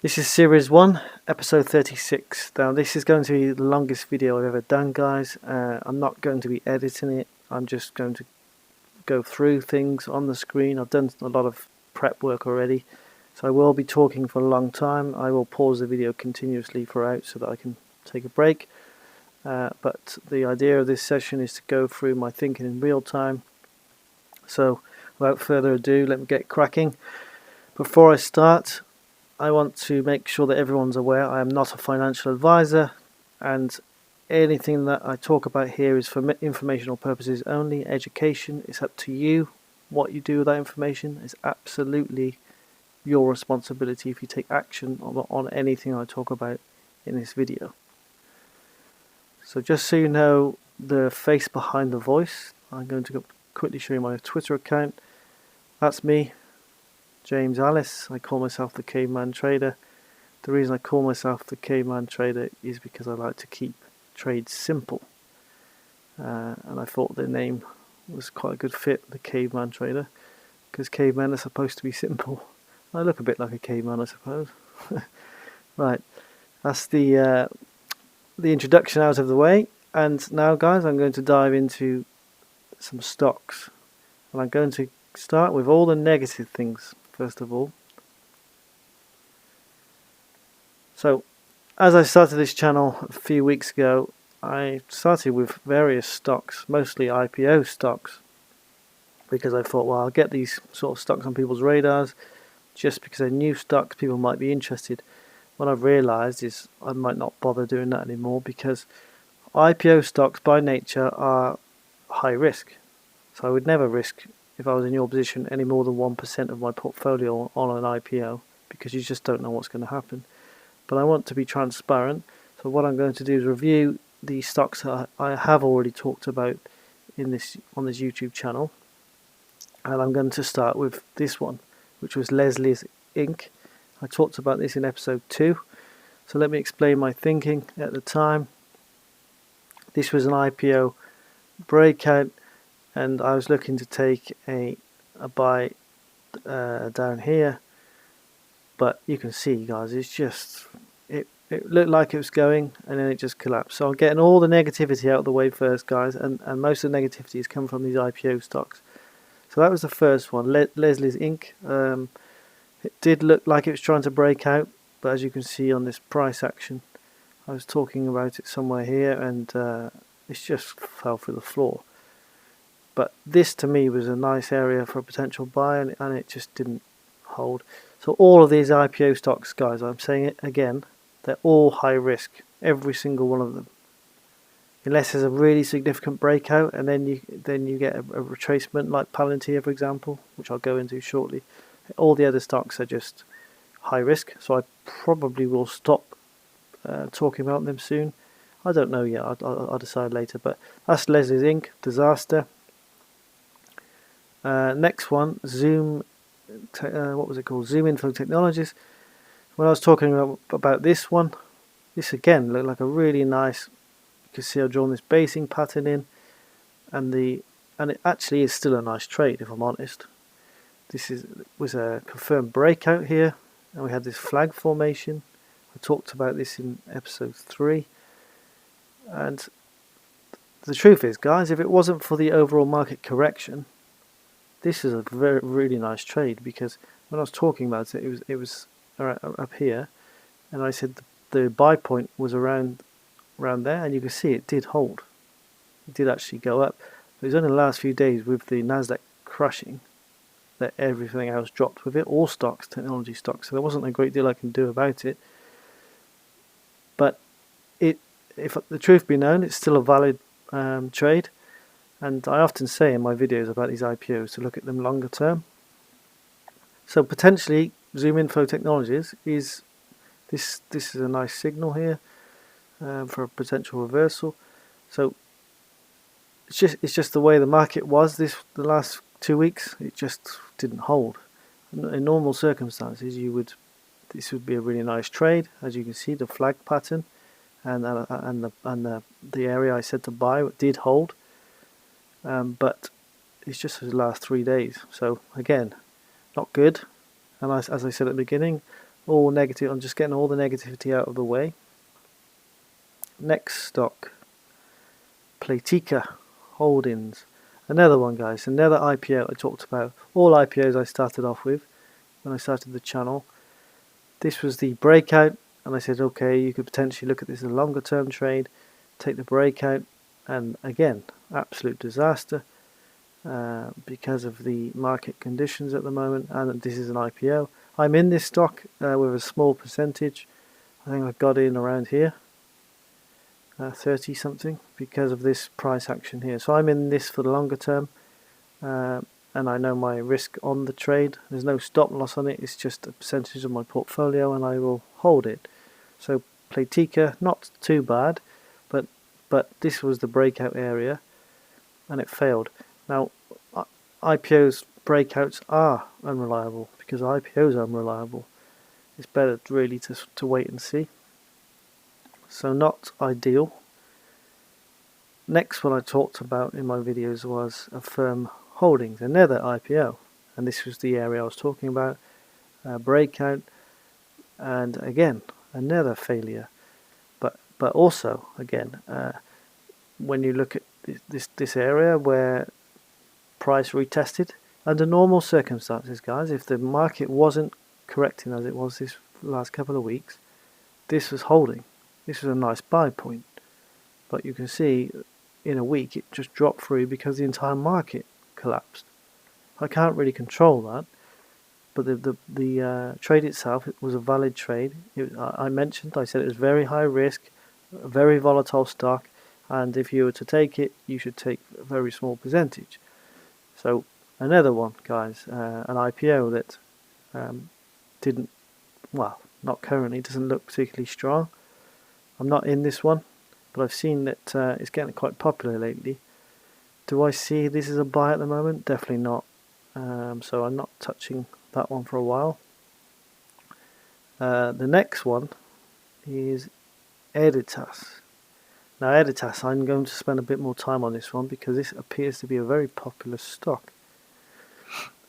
This is Series 1, Episode 36. Now this is going to be the longest video I've ever done, guys. I'm not going to be editing it. I'm just going to go through things on the screen. I've done a lot of prep work already, so I will be talking for a long time. I will pause the video continuously throughout so that I can take a break. But the idea of this session is to go through my thinking in real time. So without further ado, let me get cracking. Before I start, I want to make sure that everyone's aware I am not a financial advisor, and anything that I talk about here is for informational purposes only. Education, it's up to you what you do with that information. It's absolutely your responsibility if you take action on anything I talk about in this video. So just so you know the face behind the voice, I'm going to quickly show you my Twitter account. That's me, James Alice. I call myself the Caveman Trader. The reason I call myself the Caveman Trader is because I like to keep trades simple. And I thought the name was quite a good fit, the Caveman Trader, because cavemen are supposed to be simple. I look a bit like a caveman, I suppose. Right, that's the introduction out of the way. And now, guys, I'm going to dive into some stocks. And I'm going to start with all the negative things. First of all, so as I started this channel a few weeks ago, I started with various stocks, mostly IPO stocks, because I thought, well, I'll get these sort of stocks on people's radars just because they're new stocks, people might be interested. What I've realized is I might not bother doing that anymore, because IPO stocks by nature are high risk. So I would never risk, if I was in your position, any more than 1% of my portfolio on an IPO, because you just don't know what's going to happen. But I want to be transparent, so what I'm going to do is review the stocks that I have already talked about on this YouTube channel. And I'm going to start with this one, which was Leslie's Inc. I talked about this in episode 2, so let me explain my thinking at the time. This was an IPO breakout, and I was looking to take a buy down here, but you can see, guys, it's just it looked like it was going, and then it just collapsed. So I'm getting all the negativity out of the way first, guys, and most of the negativity has come from these IPO stocks. So that was the first one, Leslie's Inc. It did look like it was trying to break out, but as you can see on this price action, I was talking about it somewhere here, and it just fell through the floor. But this to me was a nice area for a potential buy, and it just didn't hold. So all of these IPO stocks, guys, I'm saying it again, they're all high risk, every single one of them. Unless there's a really significant breakout, and then you get a retracement like Palantir, for example, which I'll go into shortly. All the other stocks are just high risk, so I probably will stop talking about them soon. I don't know yet, I'll decide later, but that's Leslie's Inc. Disaster. Next one, what was it called? ZoomInfo Technologies. When I was talking about this one, this again looked like a really nice. You can see I've drawn this basing pattern in, and it actually is still a nice trade, if I'm honest. This was a confirmed breakout here, and we had this flag formation. I talked about this in episode 3, and the truth is, guys, if it wasn't for the overall market correction, this is a really nice trade, because when I was talking about it, it was up here, and I said the buy point was around there, and you can see it did hold. It did actually go up. It was only the last few days with the Nasdaq crushing that everything else dropped with it, all stocks, technology stocks. So there wasn't a great deal I can do about it. But if the truth be known, it's still a valid trade. And I often say in my videos about these IPOs to look at them longer term. So potentially ZoomInfo Technologies is this is a nice signal here for a potential reversal. So it's just the way the market was the last 2 weeks. It just didn't hold. In normal circumstances, this would be a really nice trade. As you can see, the flag pattern and the area I said to buy did hold. But it's just the last 3 days. So again, not good. And as I said at the beginning, all negative. I'm just getting all the negativity out of the way. Next stock, Playtika Holdings. Another one, guys, another IPO I talked about. All IPOs I started off with when I started the channel. This was the breakout, and I said, okay, you could potentially look at this as a longer term trade, take the breakout, and again, absolute disaster because of the market conditions at the moment, and this is an IPO. I'm in this stock with a small percentage. I think I got in around here, 30 something, because of this price action here. So I'm in this for the longer term, and I know my risk on the trade. There's no stop loss on it, it's just a percentage of my portfolio, and I will hold it. So Playtika, not too bad, but this was the breakout area, and it failed. Now, IPOs breakouts are unreliable, because IPOs are unreliable. It's better really to wait and see. So not ideal. Next one I talked about in my videos was Affirm Holdings, another IPO, and this was the area I was talking about, breakout, and again another failure. But also again, when you look at this area where price retested under normal circumstances, guys, if the market wasn't correcting as it was this last couple of weeks, this was holding. This was a nice buy point, but you can see in a week it just dropped through because the entire market collapsed. I can't really control that, but the trade itself, it was a valid trade. I said it was very high risk, a very volatile stock, and if you were to take it, you should take a very small percentage. So another one, guys, an IPO that didn't, well, not currently, doesn't look particularly strong. I'm not in this one, but I've seen that it's getting quite popular lately. Do I see this as a buy at the moment? Definitely not. So I'm not touching that one for a while. The next one is Editas. Now Editas, I'm going to spend a bit more time on this one because this appears to be a very popular stock.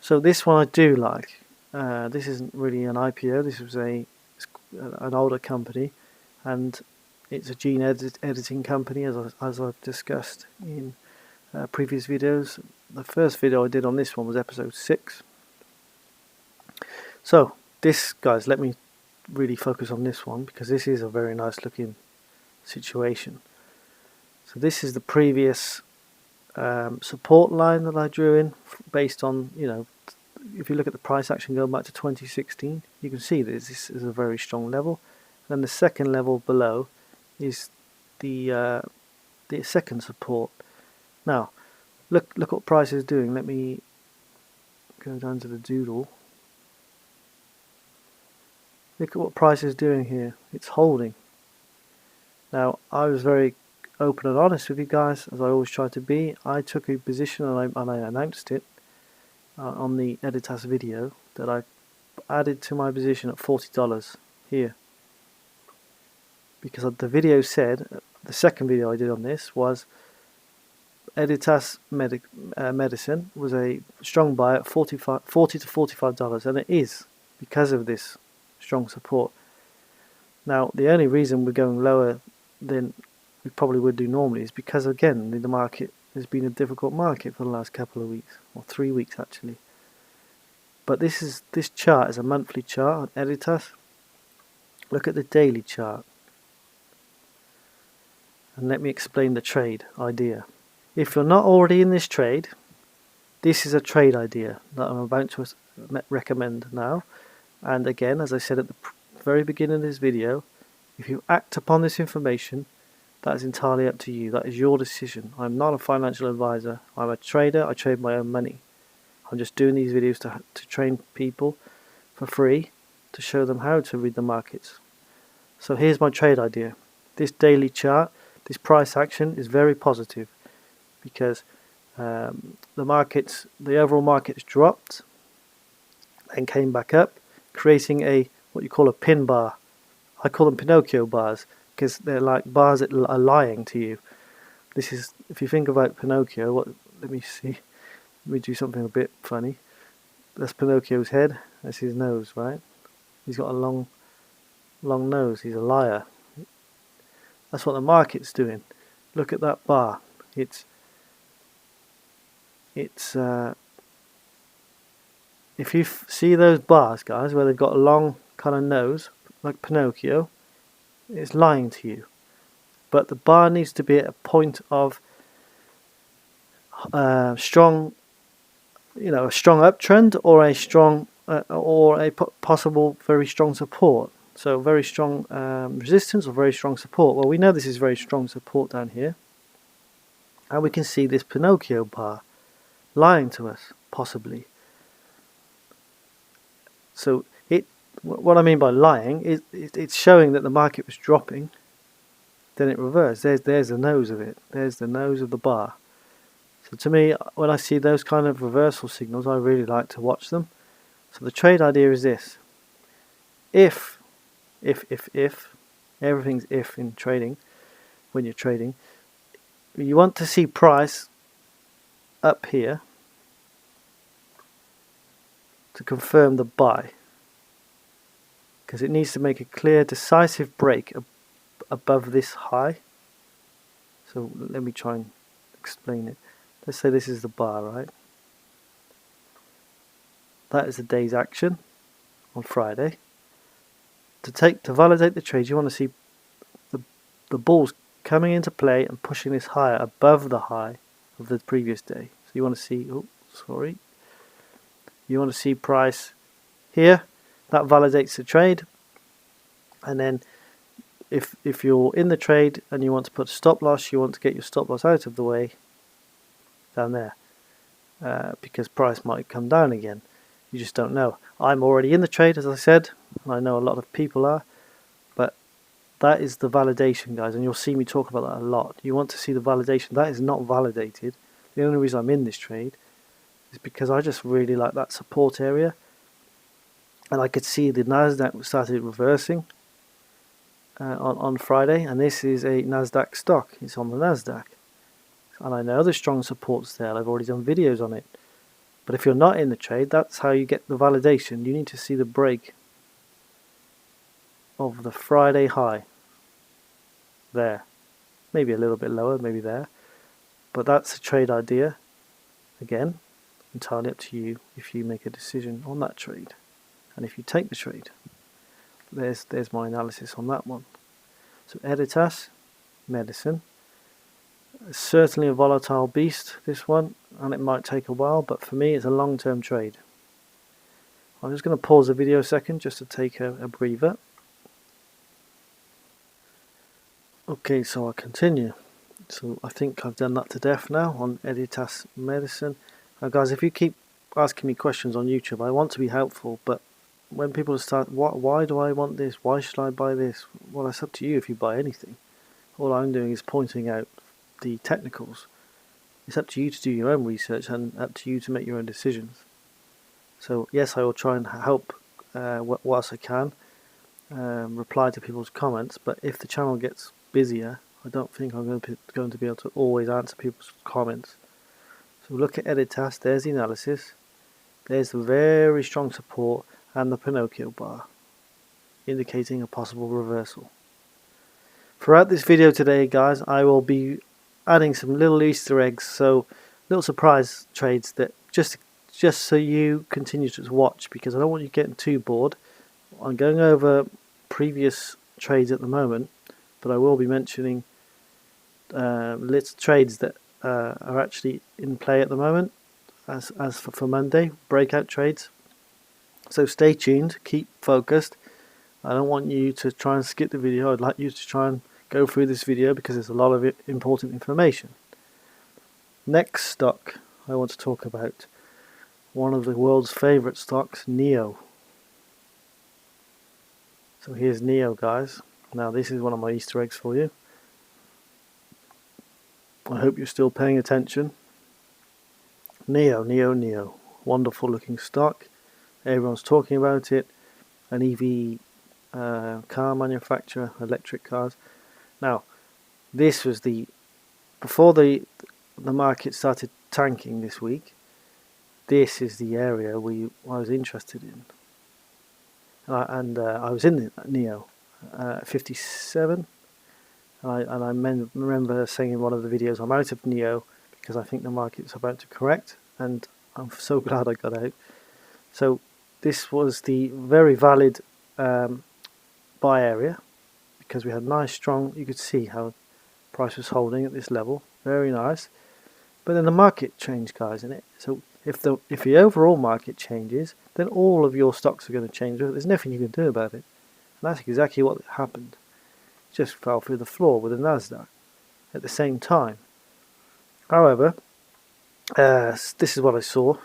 So this one I do like. This isn't really an IPO. This was an older company, and it's a gene editing company, as I've discussed in previous videos. The first video I did on this one was episode 6. So this, guys, let me really focus on this one because this is a very nice looking situation. So this is the previous support line that I drew in based on, if you look at the price action going back to 2016, you can see that this is a very strong level. Then the second level below is the second support. Now, look what price is doing. Let me go down to the doodle. Look at what price is doing here. It's holding. Now, I was very open and honest with you guys, as I always try to be. I took a position and I announced it on the Editas video that I added to my position at $40 here. Because the video said, the second video I did on this was Editas Medicine was a strong buy at $40 to $45, and it is because of this strong support. Now, the only reason we're going lower than we probably would do normally is because, again, the market has been a difficult market for the last couple of weeks, or 3 weeks actually. But this chart is a monthly chart on Editas. Look at the daily chart. And let me explain the trade idea. If you're not already in this trade, this is a trade idea that I'm about to recommend now. And again, as I said at the very beginning of this video, if you act upon this information, that is entirely up to you. That is your decision. I'm not a financial advisor. I'm a trader. I trade my own money. I'm just doing these videos to train people for free, to show them how to read the markets. So here's my trade idea. This daily chart, this price action is very positive because the overall market's dropped and came back up, creating what you call a pin bar. I call them Pinocchio bars because they're like bars that are lying to you. This is, if you think about Pinocchio, let me do something a bit funny. That's Pinocchio's head, that's his nose, right? He's got a long nose. He's a liar. That's what the market's doing. Look at that bar. It's if you see those bars, guys, where they've got a long kind of nose, like Pinocchio, it's lying to you. But the bar needs to be at a point of strong, a strong uptrend or a strong possible very strong support. So very strong resistance or very strong support. Well, we know this is very strong support down here, and we can see this Pinocchio bar lying to us, possibly. So what I mean by lying is it's showing that the market was dropping, then it reversed. There's the nose of it. There's the nose of the bar. So to me, when I see those kind of reversal signals, I really like to watch them. So the trade idea is this: if everything's if in trading, when you're trading, you want to see price up here to confirm the buy, because it needs to make a clear, decisive break above this high. So let me try and explain it. Let's say this is the bar, right? That is the day's action on Friday. To validate the trade, you want to see the bulls coming into play and pushing this higher above the high of the previous day. So you want to see, you want to see price here. That validates the trade. And then if you're in the trade and you want to put a stop loss, you want to get your stop loss out of the way down there, because price might come down again. You just don't know. I'm already in the trade, as I said, and I know a lot of people are, but that is the validation, guys, and you'll see me talk about that a lot. You want to see the validation. That is not validated. The only reason I'm in this trade is because I just really like that support area, and I could see the Nasdaq started reversing on Friday, and this is a Nasdaq stock. It's on the Nasdaq, and I know there's strong supports there. I've already done videos on it. But if you're not in the trade, that's how you get the validation. You need to see the break of the Friday high there. Maybe a little bit lower, maybe there. But that's a trade idea. Again, entirely up to you if you make a decision on that trade. And if you take the trade. There's my analysis on that one. So Editas, medicine. Certainly a volatile beast, this one, and it might take a while, but for me it's a long-term trade. I'm just going to pause the video a second just to take a breather. Okay, so I'll continue. So I think I've done that to death now on Editas medicine. Now guys, if you keep asking me questions on YouTube, I want to be helpful, but when people start, why do I want this? Why should I buy this? Well, it's up to you if you buy anything. All I'm doing is pointing out the technicals. It's up to you to do your own research and up to you to make your own decisions. So yes, I will try and help whilst I can, reply to people's comments, but if the channel gets busier, I don't think I'm going to be able to always answer people's comments. So look at Editas, there's the analysis, there's the very strong support and the Pinocchio bar, indicating a possible reversal. Throughout this video today, guys, I will be adding some little Easter eggs, so little surprise trades that just so you continue to watch, because I don't want you getting too bored. I'm going over previous trades at the moment, but I will be mentioning little trades that are actually in play at the moment as for Monday, breakout trades. So stay tuned, keep focused. I don't want you to try and skip the video. I'd like you to try and go through this video because there's a lot of important information. Next stock I want to talk about, one of the world's favorite stocks, NEO. So here's NEO, guys. Now this is one of my Easter eggs for you. I hope you're still paying attention. NEO. Wonderful looking stock. Everyone's talking about it. An EV car manufacturer, electric cars. Now, this was before the market started tanking this week. This is the area I was interested in. and I was in the NEO 57, and I remember saying in one of the videos, I'm out of NEO because I think the market's about to correct, and I'm so glad I got out. So this was the very valid buy area, because we had nice strong, you could see how price was holding at this level, very nice. But then the market changed, guys, in it. So if the overall market changes, then all of your stocks are going to change. There's nothing you can do about it. And that's exactly what happened. It just fell through the floor with the Nasdaq at the same time. However, this is what I saw.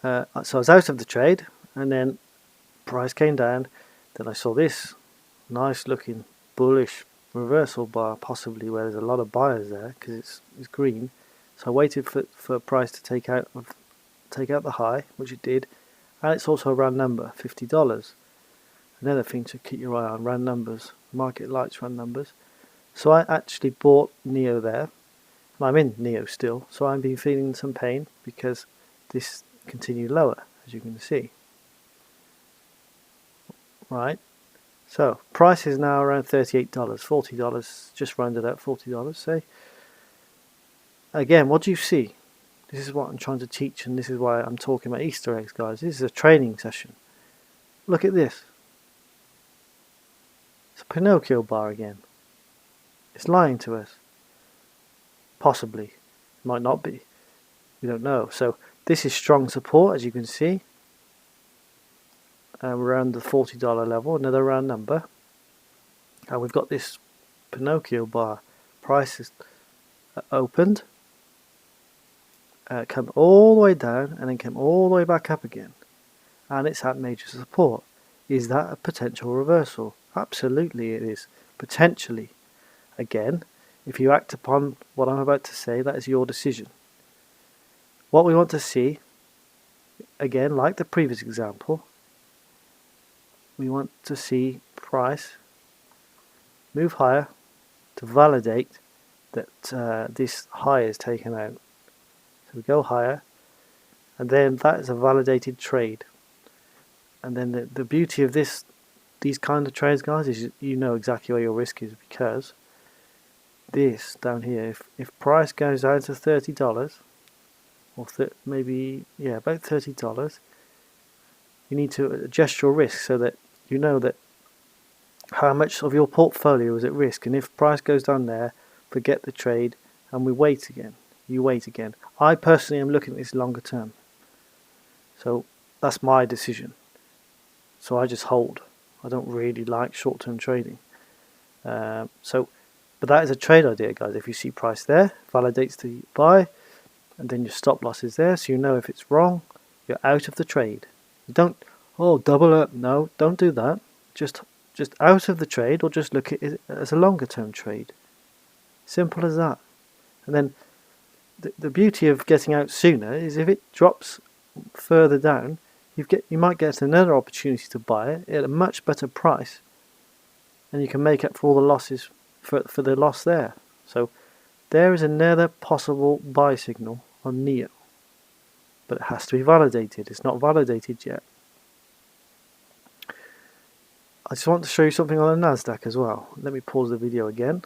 So I was out of the trade, and then price came down. Then I saw this nice looking bullish reversal bar, possibly where there's a lot of buyers there because it's green. So I waited for price to take out the high, which it did, and it's also a round number, $50. Another thing to keep your eye on, round numbers. Market likes round numbers. So I actually bought NEO there, and I'm in NEO still. So I've been feeling some pain because this continued lower, as you can see. Right. So price is now around $38, $40, just rounded out $40, say. Again, what do you see? This is what I'm trying to teach, and this is why I'm talking about Easter eggs, guys. This is a training session. Look at this. It's a Pinocchio bar again. It's lying to us. Possibly. It might not be. We don't know. So this is strong support, as you can see. Around the $40 level, another round number. And we've got this Pinocchio bar. Price is opened. Come all the way down and then came all the way back up again, and it's at major support. Is that a potential reversal? Absolutely it is, potentially. Again, if you act upon what I'm about to say, that is your decision. What we want to see, again, like the previous example, we want to see price move higher to validate that this high is taken out. So we go higher, and then that is a validated trade. And then the beauty of these kind of trades, guys, is you know exactly where your risk is, because this down here, if price goes down to $30, or maybe, yeah, about $30, you need to adjust your risk so that you know that how much of your portfolio is at risk. And if price goes down there, forget the trade, and we wait again. You wait again. I personally am looking at this longer term. So that's my decision. So I just hold. I don't really like short-term trading. But that is a trade idea, guys. If you see price there, validates the buy, and then your stop loss is there, so you know if it's wrong, you're out of the trade. You don't, double up. No, don't do that. Just out of the trade, or just look at it as a longer-term trade. Simple as that. And then the beauty of getting out sooner is if it drops further down, you might get another opportunity to buy it at a much better price, and you can make up for all the losses for the loss there. So there is another possible buy signal on NEO, but it has to be validated. It's not validated yet. I just want to show you something on the Nasdaq as well. Let me pause the video again.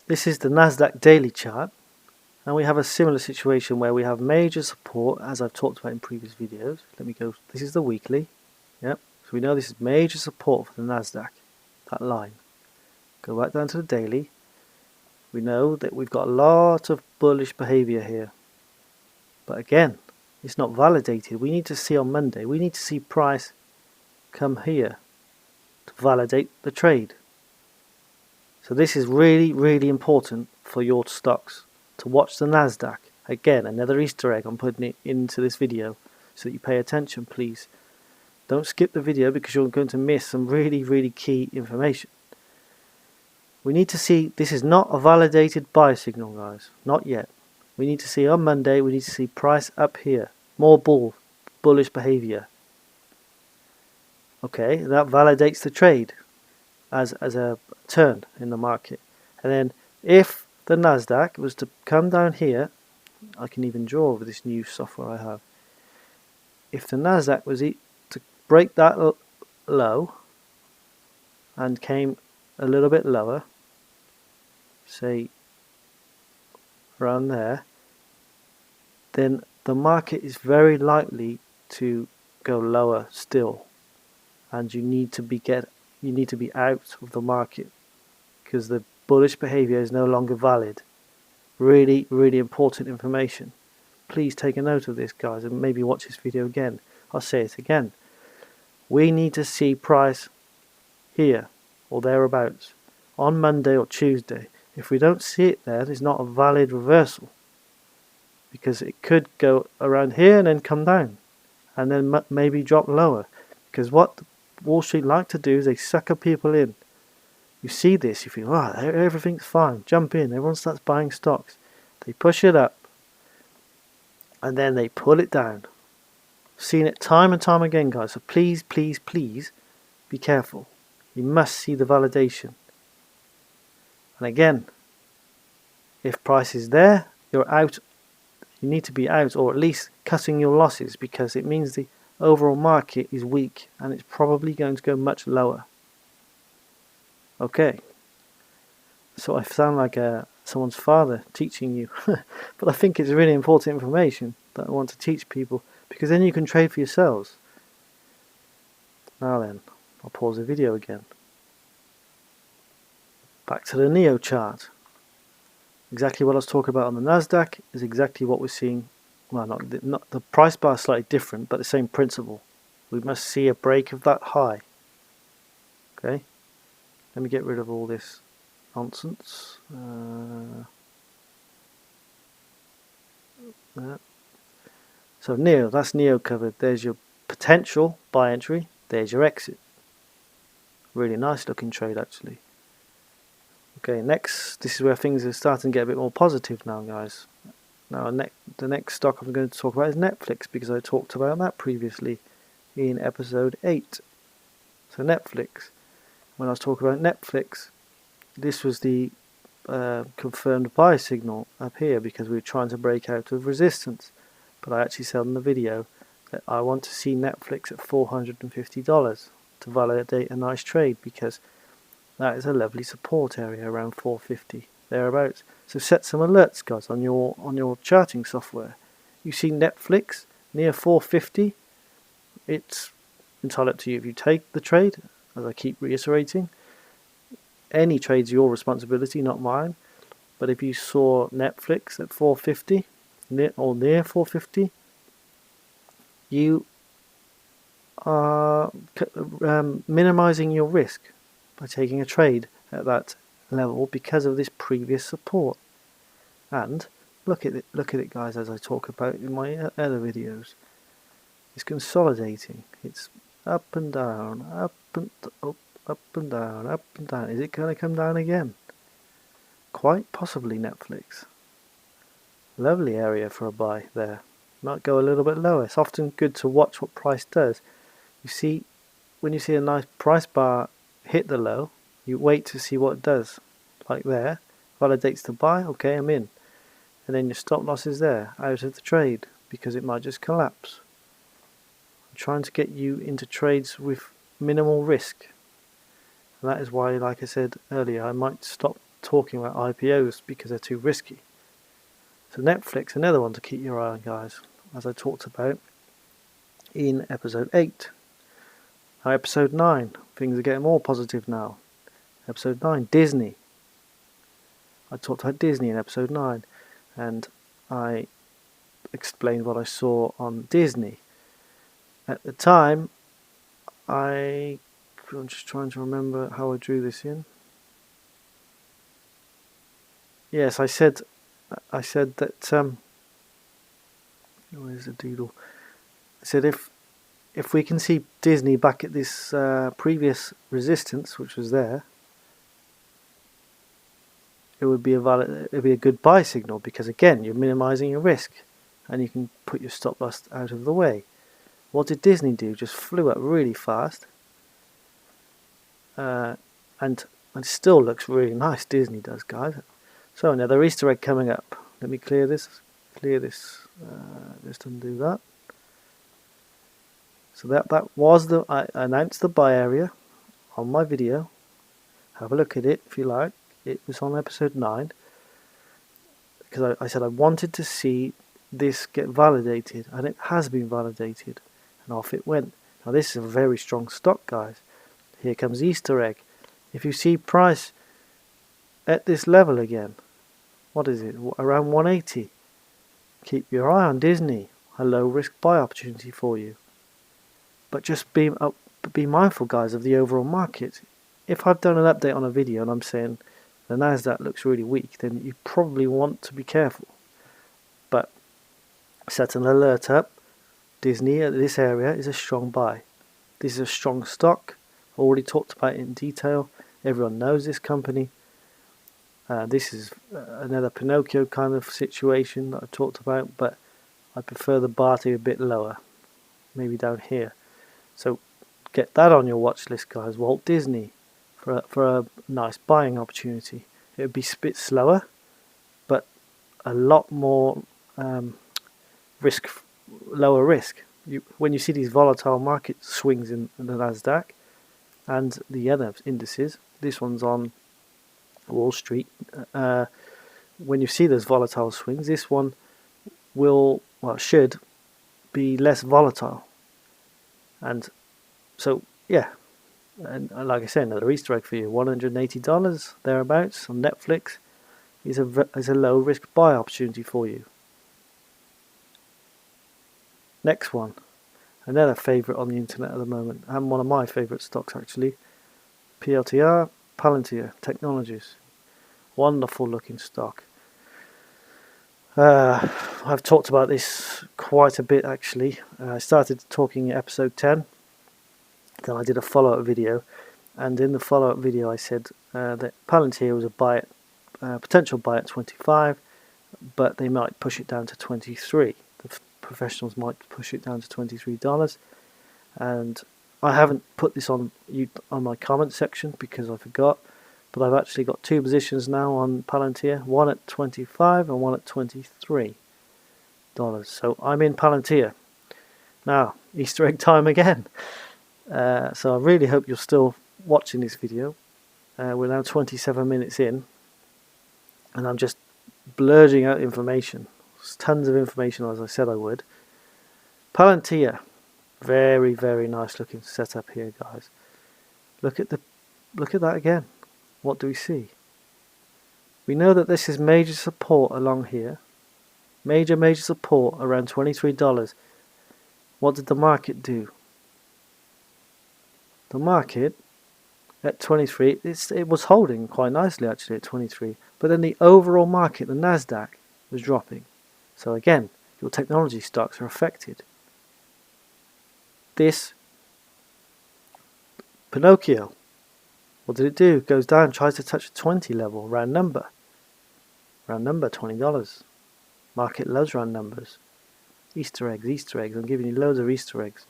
This is the Nasdaq daily chart, and we have a similar situation where we have major support, as I've talked about in previous videos. Let me go. This is the weekly. Yep. So we know this is major support for the Nasdaq, that line. Go right down to the daily. We know that we've got a lot of bullish behavior here. But again, it's not validated. We need to see on Monday. We need to see price come here to validate the trade. So this is really, really important for your stocks, to watch the Nasdaq. Again, another Easter egg, I'm putting it into this video so that you pay attention, please. Don't skip the video because you're going to miss some really, really key information. We need to see, this is not a validated buy signal, guys. Not yet. We need to see on Monday, we need to see price up here. More bullish behavior. Okay, that validates the trade as a turn in the market. And then if the Nasdaq was to come down here, I can even draw with this new software I have. if the Nasdaq was to break that low and came a little bit lower, say around there, then the market is very likely to go lower still, and you need to be out of the market because the bullish behavior is no longer valid. Really, really important information. Please take a note of this, guys, and maybe watch this video again. I'll say it again. We need to see price here or thereabouts on Monday or Tuesday. If we don't see it there, it's not a valid reversal, because it could go around here and then come down and then maybe drop lower, because what Wall Street like to do is they sucker people in. You see this, you feel, oh, everything's fine, jump in, everyone starts buying stocks. They push it up and then they pull it down. Seen it time and time again, guys, so please, please, please be careful. You must see the validation. And again, if price is there, you're out. You need to be out, or at least cutting your losses, because it means the overall market is weak and it's probably going to go much lower. Okay, so I sound like someone's father teaching you, but I think it's really important information that I want to teach people, because then you can trade for yourselves. Now then, I'll pause the video again. Back to the Neo chart. Exactly what I was talking about on the Nasdaq is exactly what we're seeing. Well, not the price bar is slightly different, but the same principle. We must see a break of that high. Okay, let me get rid of all this nonsense. So Neo, that's Neo covered. There's your potential buy entry. There's your exit. Really nice looking trade, actually. Okay, next, this is where things are starting to get a bit more positive now, guys. Now, the next stock I'm going to talk about is Netflix, because I talked about that previously in episode 8. So Netflix, when I was talking about Netflix, this was the confirmed buy signal up here, because we were trying to break out of resistance. But I actually said in the video that I want to see Netflix at $450 to validate a nice trade, because that is a lovely support area around 450 thereabouts. So set some alerts, guys, on your charting software. You see Netflix near 450. It's entirely up to you if you take the trade, as I keep reiterating. Any trade's your responsibility, not mine. But if you saw Netflix at 450 near 450, you are minimizing your risk by taking a trade at that level because of this previous support. And look at it, guys, as I talk about in my other videos. It's consolidating. It's up and down, up and down, up and down. Is it going to come down again? Quite possibly, Netflix. Lovely area for a buy there. Might go a little bit lower. It's often good to watch what price does. You see, when you see a nice price bar hit the low, you wait to see what it does. Like there, validates the buy, okay, I'm in. And then your stop loss is there, out of the trade, because it might just collapse. I'm trying to get you into trades with minimal risk. And that is why, like I said earlier, I might stop talking about IPOs because they're too risky. So Netflix, another one to keep your eye on, guys, as I talked about in episode 8. Now episode 9, things are getting more positive now. Episode 9, Disney. I talked about Disney in episode 9, and I explained what I saw on Disney. At the time, I'm just trying to remember how I drew this in. Yes, I said that where's the doodle? I said if we can see Disney back at this previous resistance, which was there, it would be a good buy signal, because again, you're minimizing your risk and you can put your stop loss out of the way. What did Disney do? Just flew up really fast, and it still looks really nice. Disney does, guys. So another Easter egg coming up. Let me clear this. Just undo that. So that was I announced the buy area on my video. Have a look at it if you like. It was on episode 9, because I said I wanted to see this get validated, and it has been validated, and off it went. Now this is a very strong stock, guys. Here comes Easter egg. If you see price at this level again, what is it, around 180, keep your eye on Disney. A low risk buy opportunity for you. But just be mindful, guys, of the overall market. If I've done an update on a video and I'm saying the Nasdaq looks really weak, then you probably want to be careful. But set an alert up. Disney at this area is a strong buy. This is a strong stock. Already talked about it in detail. Everyone knows this company. This is another Pinocchio kind of situation that I talked about, but I prefer the bar to be a bit lower, maybe down here. So get that on your watch list, guys. Walt Disney for a nice buying opportunity. It would be a bit slower, but a lot more lower risk. When you see these volatile market swings in the Nasdaq and the other indices, this one's on Wall Street. When you see those volatile swings, this one should be less volatile. And so, yeah, and like I said, another Easter egg for you. $180 thereabouts on Netflix is a low risk buy opportunity for you. Next one, another favourite on the internet at the moment, and one of my favourite stocks actually, PLTR, Palantir Technologies. Wonderful looking stock. I've talked about this quite a bit actually. I started talking in episode 10, then I did a follow-up video, and in the follow-up video I said that Palantir was a potential buy at 25, but they might push it down to 23. The professionals might push it down to $23, and I haven't put this on my comment section because I forgot, but I've actually got 2 positions now on Palantir, one at 25 and one at $23. So I'm in Palantir. Now, Easter egg time again. So I really hope you're still watching this video. We're now 27 minutes in, and I'm just blurting out information. There's tons of information, as I said I would. Palantir, very, very nice looking setup here, guys. Look at that again. What do we see? We know that this is major support along here. Major support around $23. What did the market do? The market at 23, it was holding quite nicely actually at 23, but then the overall market, the Nasdaq, was dropping. So again, your technology stocks are affected. This Pinocchio, what did it do? Goes down, tries to touch a 20 level, round number, $20. Market loves round numbers. Easter eggs, I'm giving you loads of Easter eggs.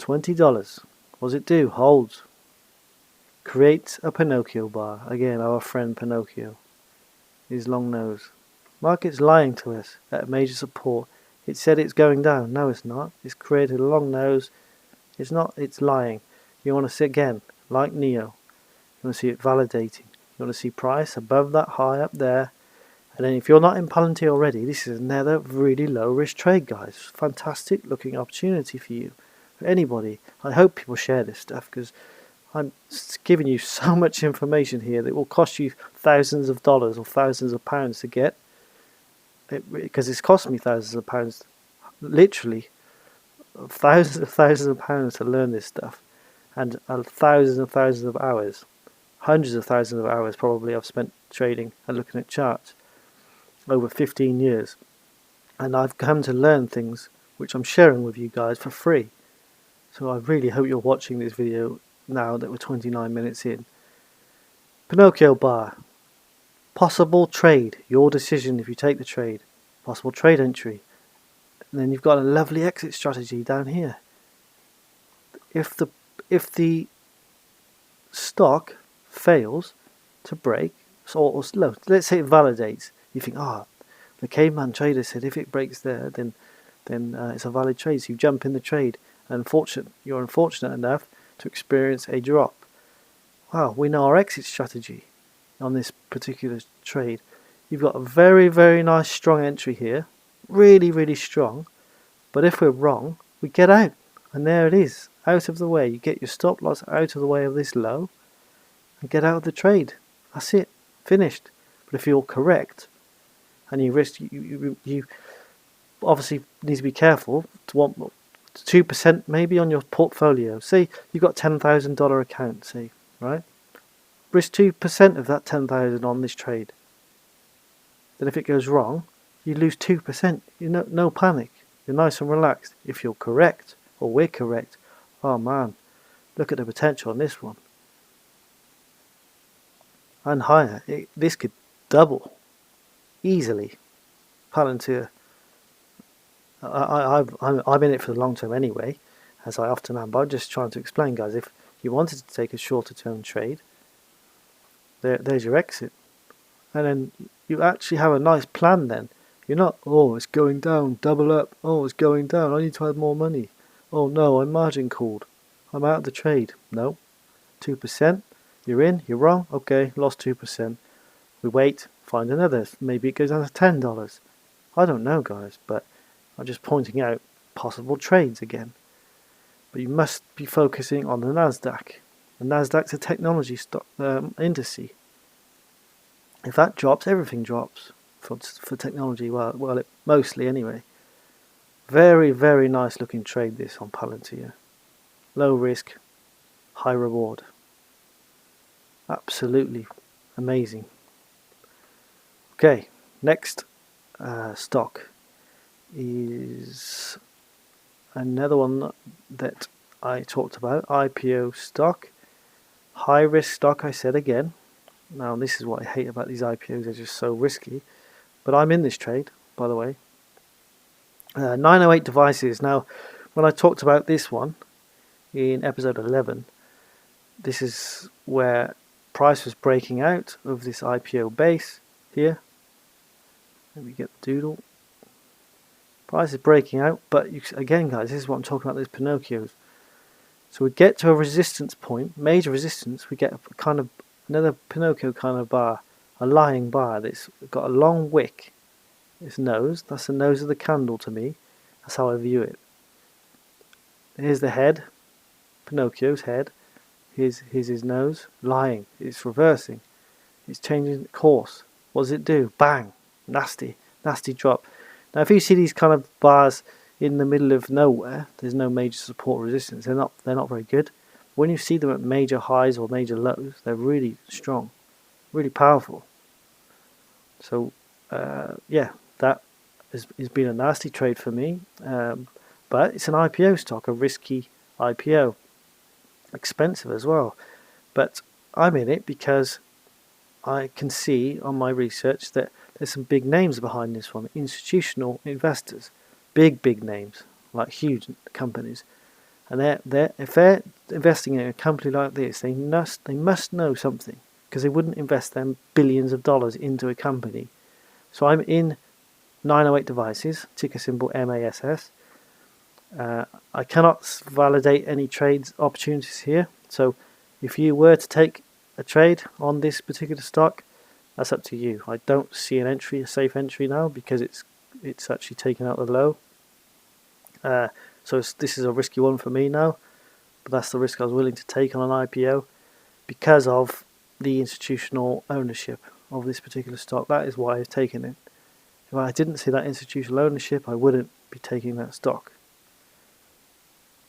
$20. What does it do? Holds. Creates a Pinocchio bar. Again, our friend Pinocchio. His long nose. Market's lying to us at major support. It said it's going down. No, it's not. It's created a long nose. It's not. It's lying. You want to see again, like Neo. You want to see it validating. You want to see price above that high up there. And then if you're not in Palantir already, this is another really low risk trade, guys. Fantastic looking opportunity for you. For anybody. I hope people share this stuff because I'm giving you so much information here that will cost you thousands of dollars or thousands of pounds to get. Because it's cost me thousands of pounds, literally thousands of pounds to learn this stuff, and thousands and thousands of hours, hundreds of thousands of hours probably I've spent trading and looking at charts over 15 years, and I've come to learn things which I'm sharing with you guys for free. So I really hope you're watching this video now that we're 29 minutes in. Pinocchio bar. Possible trade, your decision if you take the trade. Possible trade entry. And then you've got a lovely exit strategy down here. If the stock fails to break, or let's say it validates, you think, the Caveman trader said if it breaks there, then it's a valid trade. So you jump in the trade, and you're unfortunate enough to experience a drop. Wow, we know our exit strategy on this particular trade. You've got a very, very nice strong entry here, really, really strong, but if we're wrong, we get out, and there it is, out of the way. You get your stop loss out of the way of this low, and get out of the trade. That's it, finished. But if you're correct, and you risk, you obviously need to be careful to want 2% maybe on your portfolio. Say you've got $10,000 account, say, right? Risk 2% of that 10,000 on this trade. Then if it goes wrong, you lose 2%. No panic. You're nice and relaxed. If you're correct, or we're correct, oh man, look at the potential on this one. And higher. This could double easily. Palantir. I'm in it for the long term anyway, as I often am. But I'm just trying to explain, guys. If you wanted to take a shorter term trade, there's your exit, and then you actually have a nice plan. Then you're not, oh, it's going down, double up. Oh, it's going down. I need to add more money. Oh no, I'm margin called. I'm out of the trade. No, 2%. You're in. You're wrong. Okay, lost 2%. We wait. Find another. Maybe it goes down to $10. I don't know, guys, but I'm just pointing out possible trades again. But you must be focusing on the Nasdaq. The Nasdaq's a technology stock index. If that drops, everything drops for technology. Well, mostly anyway. Very, very nice looking trade this on Palantir. Low risk, high reward. Absolutely amazing. Okay, next stock is another one that I talked about, IPO stock. High risk stock, I said again. Now this is what I hate about these IPOs, they're just so risky. But I'm in this trade, by the way. 908 Devices. Now, when I talked about this one in episode 11, this is where price was breaking out of this IPO base here. Let me get the doodle. Price is breaking out, but again, guys, this is what I'm talking about, these Pinocchios. So we get to a resistance point, major resistance, we get a kind of another Pinocchio kind of bar, a lying bar that's got a long wick. Its nose, that's the nose of the candle to me. That's how I view it. Here's the head, Pinocchio's head. Here's his nose, lying. It's reversing. It's changing course. What does it do? Bang! Nasty drop. Now, if you see these kind of bars in the middle of nowhere, there's no major support or resistance. They're not very good. When you see them at major highs or major lows, they're really strong, really powerful. So, yeah, that has been a nasty trade for me. But it's an IPO stock, a risky IPO, expensive as well. But I'm in it because I can see on my research that there's some big names behind this one, institutional investors, big names, like huge companies, and if they're investing in a company like this, they must know something, because they wouldn't invest them billions of dollars into a company. So I'm in 908 Devices, ticker symbol MASS. I cannot validate any trades opportunities here, so if you were to take a trade on this particular stock, that's up to you. I don't see a safe entry now, because it's actually taken out the low. So this is a risky one for me now, but that's the risk I was willing to take on an IPO because of the institutional ownership of this particular stock. That is why I've taken it. If I didn't see that institutional ownership, I wouldn't be taking that stock.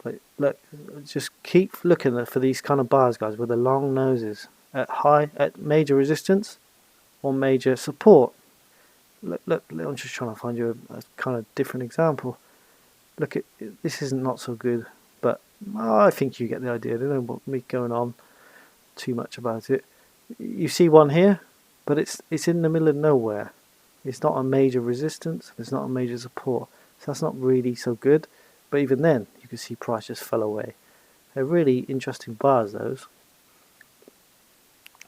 But look, just keep looking for these kind of bars, guys, with the long noses at major resistance or major support. Look, I'm just trying to find you a kind of different example. Look, this isn't not so good, but I think you get the idea. I don't want me going on too much about it. You see one here, but it's in the middle of nowhere. It's not a major resistance. It's not a major support. So that's not really so good. But even then, you can see price just fell away. They're really interesting bars, those.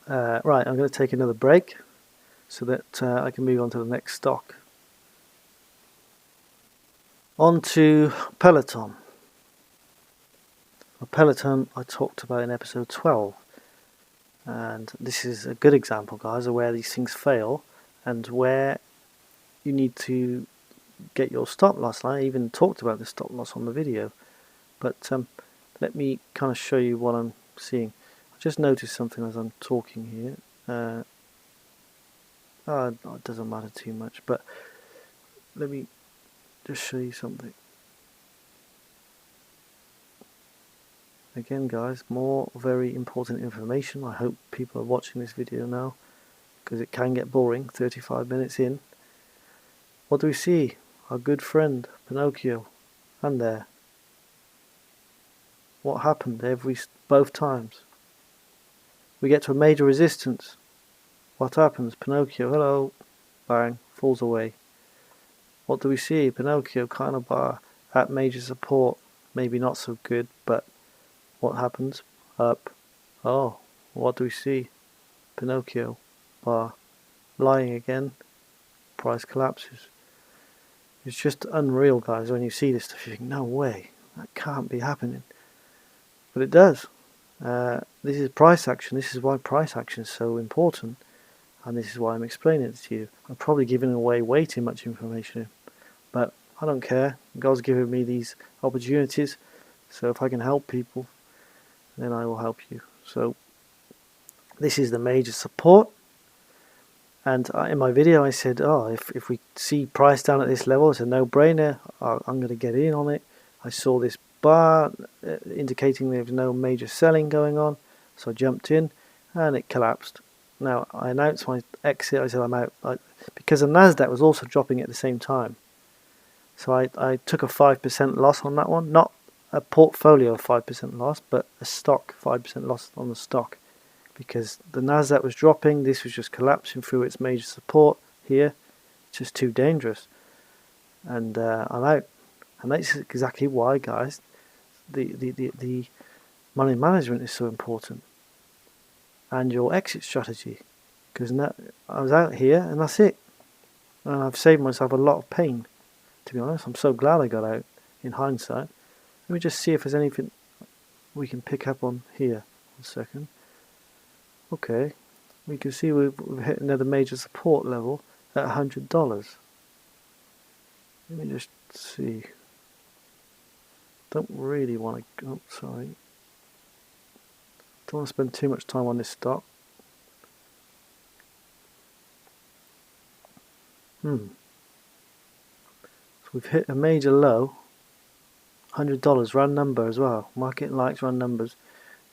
Right, I'm going to take another break so that I can move on to the next stock. On to Peloton. Peloton I talked about in episode 12, and this is a good example, guys, of where these things fail and where you need to get your stop loss. I even talked about the stop loss on the video, but let me kind of show you what I'm seeing. I just noticed something as I'm talking here. It doesn't matter too much, but let me just show you something. Again, guys, more very important information. I hope people are watching this video now, because it can get boring 35 minutes in. What do we see? Our good friend Pinocchio, and there. What happened both times? We get to a major resistance. What happens? Pinocchio, hello, bang, falls away. What do we see? Pinocchio kind of bar at major support, maybe not so good, but what happens? Up. Oh, what do we see? Pinocchio bar lying again. Price collapses. It's just unreal, guys, when you see this stuff. You think, no way, that can't be happening. But it does. This is price action. This is why price action is so important. And this is why I'm explaining it to you. I'm probably giving away way too much information, but I don't care. God's given me these opportunities, so if I can help people, then I will help you. So this is the major support, and in my video I said, if we see price down at this level, it's a no-brainer. I'm going to get in on it. I saw this bar indicating there was no major selling going on, so I jumped in, and it collapsed. Now, I announced my exit. I said I'm out, because the Nasdaq was also dropping at the same time. So I took a 5% loss on that one. Not a portfolio of 5% loss, but a stock 5% loss on the stock. Because the Nasdaq was dropping, this was just collapsing through its major support here. It's just too dangerous. And I'm out. And that's exactly why, guys, the money management is so important. And your exit strategy, because I was out here and that's it, and I've saved myself a lot of pain, to be honest. I'm so glad I got out in hindsight. Let me just see if there's anything we can pick up on here. 1 second. Okay, we can see we've hit another major support level at $100. Let me just see. Don't really want to, oh sorry. Don't want to spend too much time on this stock. So we've hit a major low. $100, round number as well. Market likes round numbers.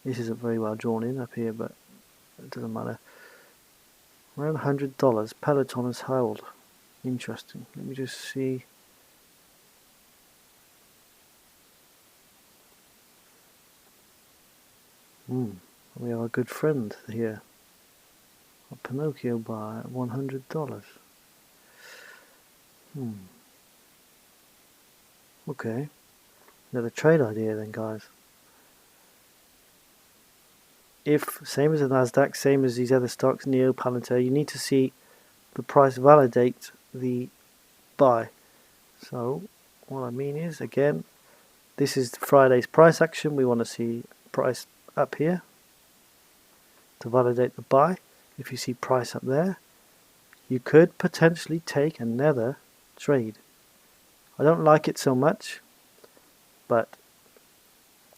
This isn't very well drawn in up here, but it doesn't matter. Around $100, Peloton has held. Interesting. Let me just see. We have a good friend here. A Pinocchio bar at $100. Okay. Another trade idea then, guys. If, same as the Nasdaq, same as these other stocks, Neo, Palantir, you need to see the price validate the buy. So, what I mean is, again, this is Friday's price action. We want to see price up here to validate the buy. If you see price up there, you could potentially take another trade. I don't like it so much, but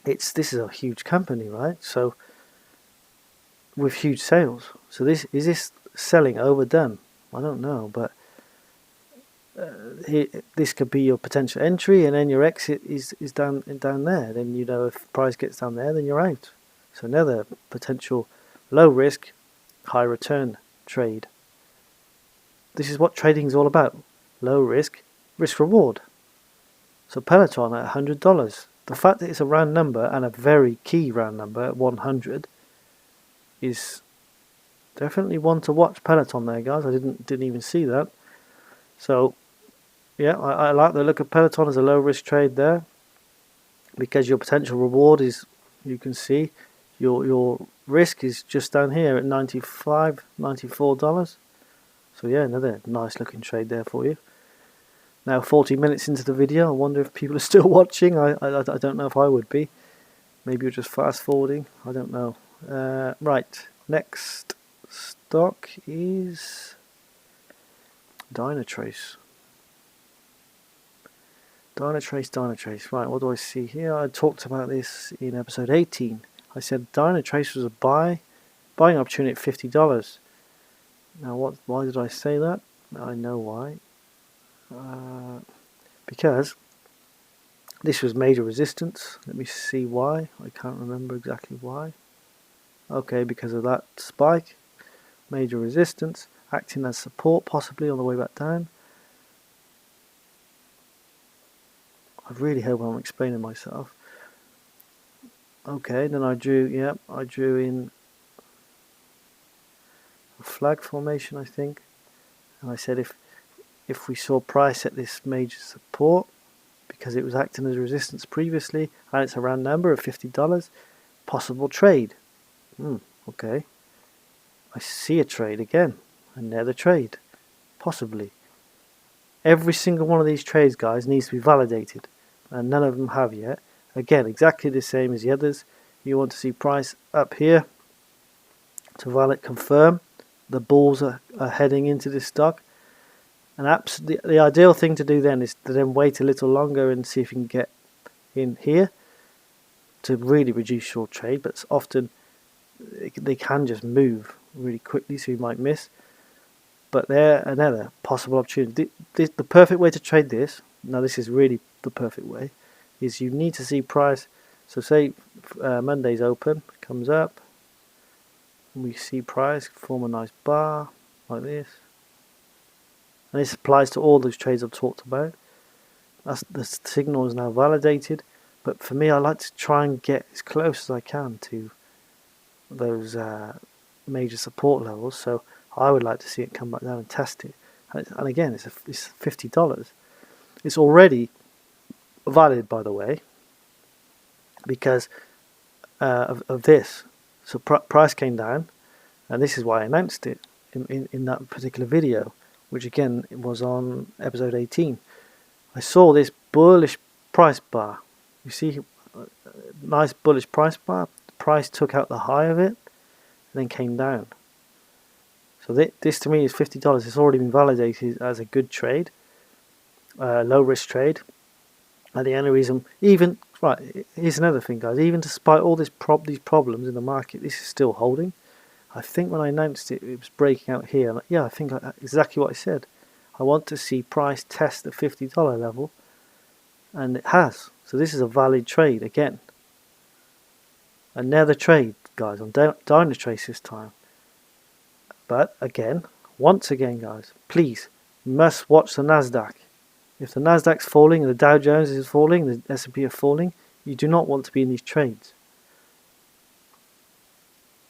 this is a huge company, right? So with huge sales. So is this selling overdone? I don't know, but this could be your potential entry, and then your exit is down there. Then you know if price gets down there, then you're out. So another potential low risk, high return trade. This is what trading is all about. Low risk, risk reward. So Peloton at $100. The fact that it's a round number, and a very key round number at 100, is definitely one to watch. Peloton there, guys. I didn't even see that. So yeah, I like the look of Peloton as a low risk trade there, because your potential reward is, you can see your risk is just down here at $95, $94. So yeah, another nice looking trade there for you. Now 40 minutes into the video, I wonder if people are still watching. I don't know if I would be. Maybe you're just fast forwarding. I don't know. Right, next stock is Dynatrace. Dynatrace. Right, what do I see here? I talked about this in episode 18. I said Dynatrace was a buying opportunity at $50. Now, why did I say that? I know why. Because this was major resistance. Let me see why. I can't remember exactly why. Okay, because of that spike. Major resistance, acting as support possibly on the way back down. I really hope I'm explaining myself. Okay, then I drew in a flag formation, I think. And I said if we saw price at this major support, because it was acting as resistance previously, and it's a round number of $50, possible trade. Okay. I see a trade again. Another trade. Possibly. Every single one of these trades, guys, needs to be validated. And none of them have yet. Again, exactly the same as the others. You want to see price up here to confirm the bulls are heading into this stock. And the ideal thing to do then is to then wait a little longer and see if you can get in here to really reduce your trade. But often they can just move really quickly, so you might miss. But they're another possible opportunity. The perfect way to trade this, now this is really the perfect way, is you need to see price. So say Monday's open, comes up, and we see price form a nice bar like this. And this applies to all those trades I've talked about. The signal is now validated, but for me I like to try and get as close as I can to those major support levels. So I would like to see it come back down and test it. And again, it's $50. It's already valid, by the way, because of this. So price came down, and this is why I announced it in that particular video, which again was on episode 18. I saw this bullish price bar. You see, nice bullish price bar. The price took out the high of it, and then came down. So this to me is $50. It's already been validated as a good trade, low risk trade. And the only reason, here's another thing, guys. Even despite all these problems in the market, this is still holding. I think when I announced it, it was breaking out here. And yeah, I think exactly what I said. I want to see price test the $50 level, and it has. So this is a valid trade again. Another trade, guys, on Dynatrace this time. But again, once again, guys, please, you must watch the Nasdaq. If the Nasdaq's falling and the Dow Jones is falling, the S&P are falling, you do not want to be in these trades.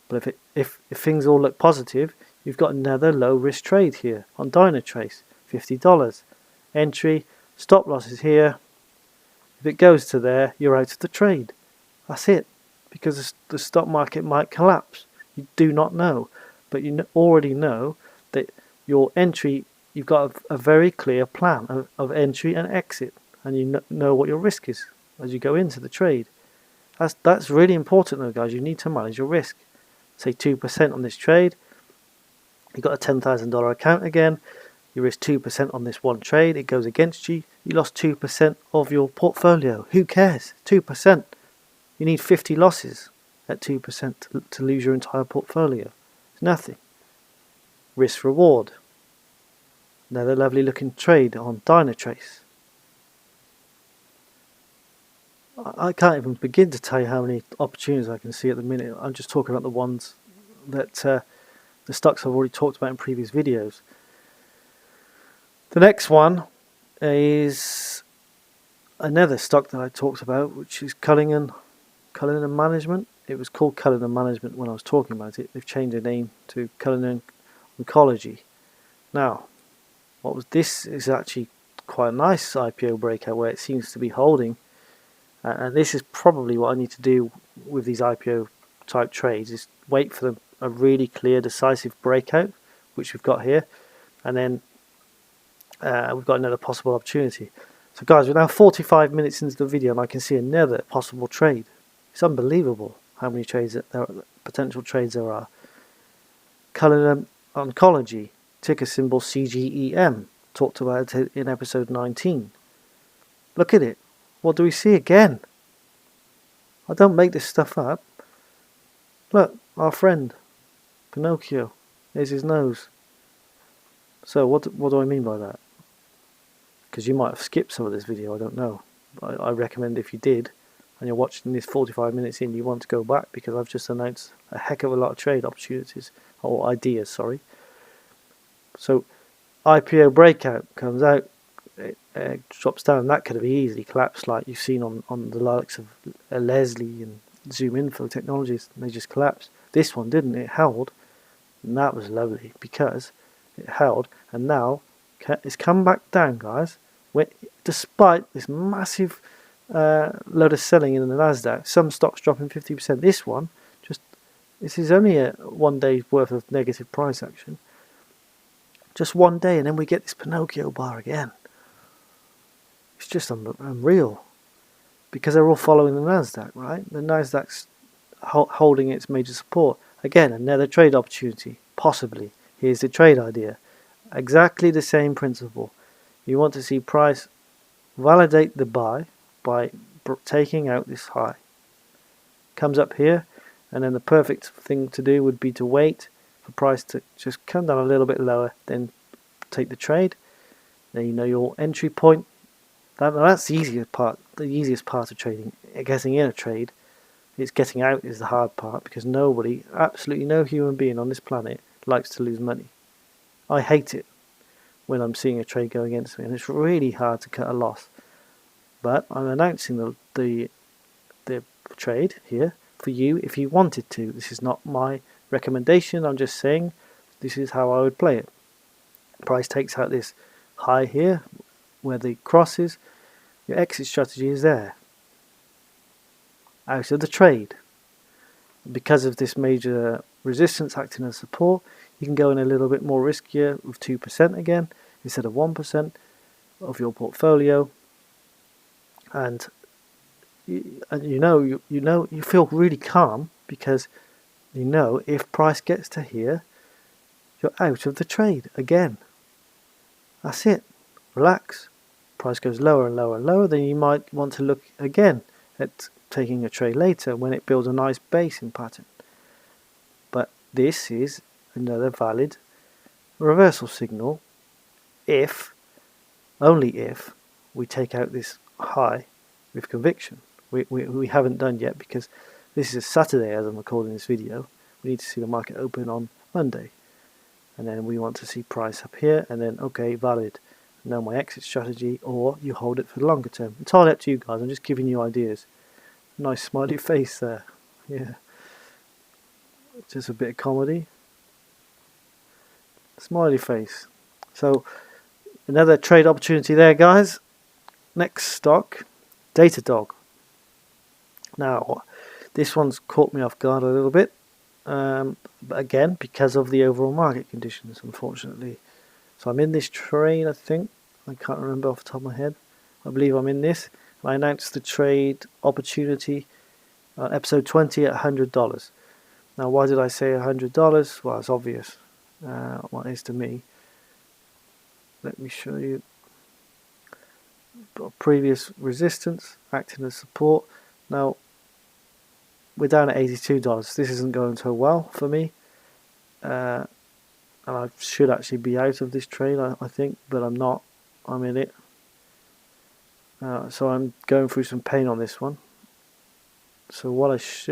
But if things all look positive, you've got another low risk trade here on Dynatrace, $50. Entry, stop losses here. If it goes to there, you're out of the trade. That's it. Because the stock market might collapse. You do not know. But you already know that your entry, you've got a very clear plan of entry and exit. And you know what your risk is as you go into the trade. That's really important though, guys. You need to manage your risk. Say 2% on this trade. You've got a $10,000 account again. You risk 2% on this one trade. It goes against you. You lost 2% of your portfolio. Who cares? 2%. You need 50 losses at 2% to lose your entire portfolio. It's nothing. Risk reward. Another lovely looking trade on Dynatrace. I can't even begin to tell you how many opportunities I can see at the minute. I'm just talking about the ones that the stocks I've already talked about in previous videos. The next one is another stock that I talked about, which is Culligen Management. It was called Culligen Management when I was talking about it. They've changed their name to Culligen Oncology. Now, this is actually quite a nice IPO breakout where it seems to be holding. And this is probably what I need to do with these IPO type trades, is wait for a really clear, decisive breakout, which we've got here, and then we've got another possible opportunity. So guys, we're now 45 minutes into the video and I can see another possible trade. It's unbelievable how many trades potential trades there are. Culligen Oncology, ticker symbol CGEM, talked about it in episode 19. Look at it. What do we see again? I don't make this stuff up. Look, our friend, Pinocchio. There's his nose. So what do I mean by that? Because you might have skipped some of this video, I don't know. I recommend if you did, and you're watching this 45 minutes in, you want to go back, because I've just announced a heck of a lot of trade opportunities, or ideas, sorry. So IPO breakout comes out, it drops down. That could have easily collapsed, like you've seen on the likes of Leslie and ZoomInfo Technologies. They just collapsed. This one didn't. It held, and that was lovely because it held, and now it's come back down, guys. Despite this massive load of selling in the Nasdaq, some stocks dropping 50%. This is only a 1 day's worth of negative price action. Just 1 day, and then we get this Pinocchio bar again. It's just unreal, because they're all following the Nasdaq, right? The Nasdaq's holding its major support. Again, another trade opportunity, possibly. Here's the trade idea. Exactly the same principle. You want to see price validate the buy by taking out this high. Comes up here, and then the perfect thing to do would be to wait for price to just come down a little bit lower, then take the trade. Then you know your entry point. That's the easiest part. The easiest part of trading, getting in a trade. It's getting out is the hard part, because nobody, absolutely no human being on this planet, likes to lose money. I hate it when I'm seeing a trade go against me, and it's really hard to cut a loss. But I'm announcing the trade here for you if you wanted to. This is not my recommendation. I'm just saying this is how I would play it. Price takes out this high here where the cross is. Your exit strategy is there. Out of the trade. Because of this major resistance acting as support, you can go in a little bit more riskier with 2% again instead of 1% of your portfolio, and you feel really calm, because you know if price gets to here, you're out of the trade again. That's it. Relax. Price goes lower and lower and lower, then you might want to look again at taking a trade later when it builds a nice basing pattern. But this is another valid reversal signal if, only if, we take out this high with conviction. We haven't done yet, because this is a Saturday as I'm recording this video. We need to see the market open on Monday, and then we want to see price up here, and then okay, valid. Know my exit strategy, or you hold it for the longer term. It's all up to you guys. I'm just giving you ideas. Nice smiley face there. Yeah. Just a bit of comedy. Smiley face. So another trade opportunity there, guys. Next stock, Datadog. Now, this one's caught me off guard a little bit. But again, because of the overall market conditions, unfortunately. So I'm in this trade, I think. I can't remember off the top of my head. I believe I'm in this. I announced the trade opportunity episode 20 at $100. Now, why did I say $100? Well, it's obvious. What it is to me. Let me show you. Previous resistance acting as support. Now, we're down at $82. This isn't going so well for me. And I should actually be out of this trade, I think, but I'm not. I'm in it. So I'm going through some pain on this one. So this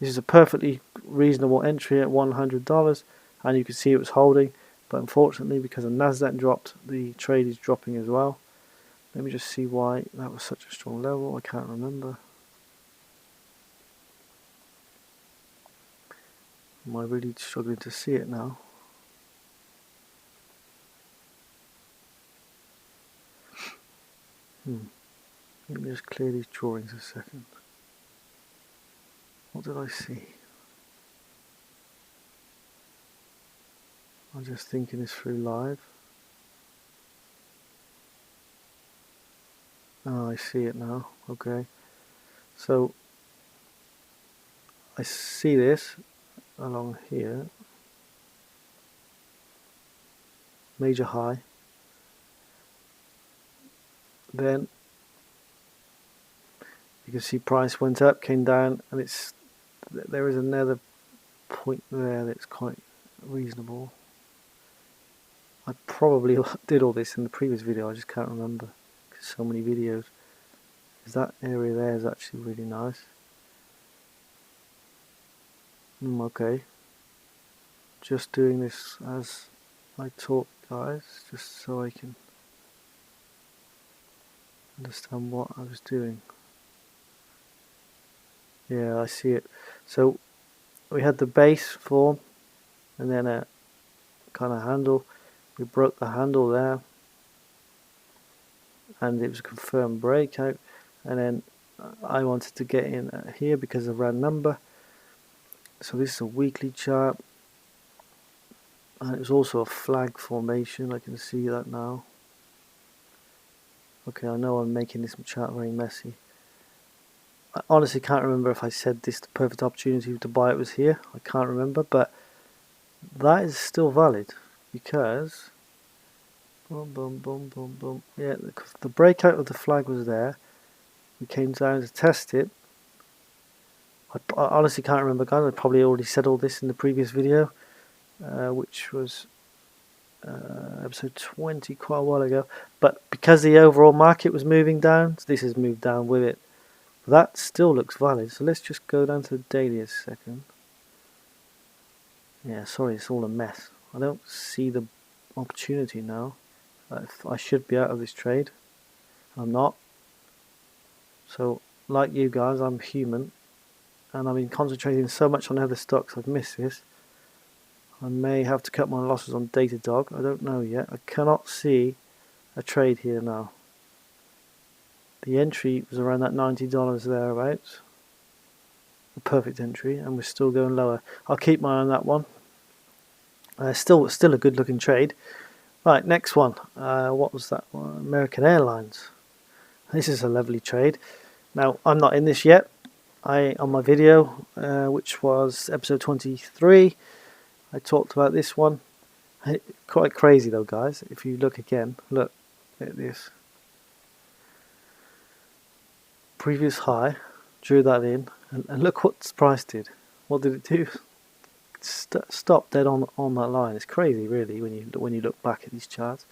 is a perfectly reasonable entry at $100, and you can see it was holding, but unfortunately, because the Nasdaq dropped, the trade is dropping as well. Let me just see why that was such a strong level. I can't remember. Am I really struggling to see it now? Let me just clear these drawings a second. What did I see? I'm just thinking this through live. Oh, I see it now. Okay. So I see this along here, major high, then you can see price went up, came down, and there is another point there that's quite reasonable. I probably did all this in the previous video, I just can't remember because so many videos. Because that area there is actually really nice. Okay, just doing this as I talk, guys, just so I can understand what I was doing. Yeah, I see it. So we had the base form and then a kind of handle. We broke the handle there and it was a confirmed breakout, and then I wanted to get in here because of round number. So this is a weekly chart, and it was also a flag formation. I can see that now. Okay, I know I'm making this chart very messy. I honestly can't remember if I said this the perfect opportunity to buy it was here. I can't remember, but that is still valid because boom, boom, boom, boom, boom. Yeah, the breakout of the flag was there. We came down to test it. I honestly can't remember, guys. I probably already said all this in the previous video, which was episode 20, quite a while ago. But because the overall market was moving down, so this has moved down with it. That still looks valid. So let's just go down to the daily a second. Yeah, sorry, it's all a mess. I don't see the opportunity now. I should be out of this trade. I'm not. So, like you guys, I'm human. And I've been concentrating so much on other stocks, I've missed this. I may have to cut my losses on Datadog. I don't know yet. I cannot see a trade here now. The entry was around that $90 thereabouts. A perfect entry, and we're still going lower. I'll keep my eye on that one. Still a good looking trade. Right, next one. What was that one? American Airlines. This is a lovely trade. Now, I'm not in this yet. On my video, which was episode 23, I talked about this one. Quite crazy though, guys. If you look again, look at this. Previous high, drew that in, and look what the price did. What did it do? Stop dead on that line. It's crazy, really, when you look back at these charts.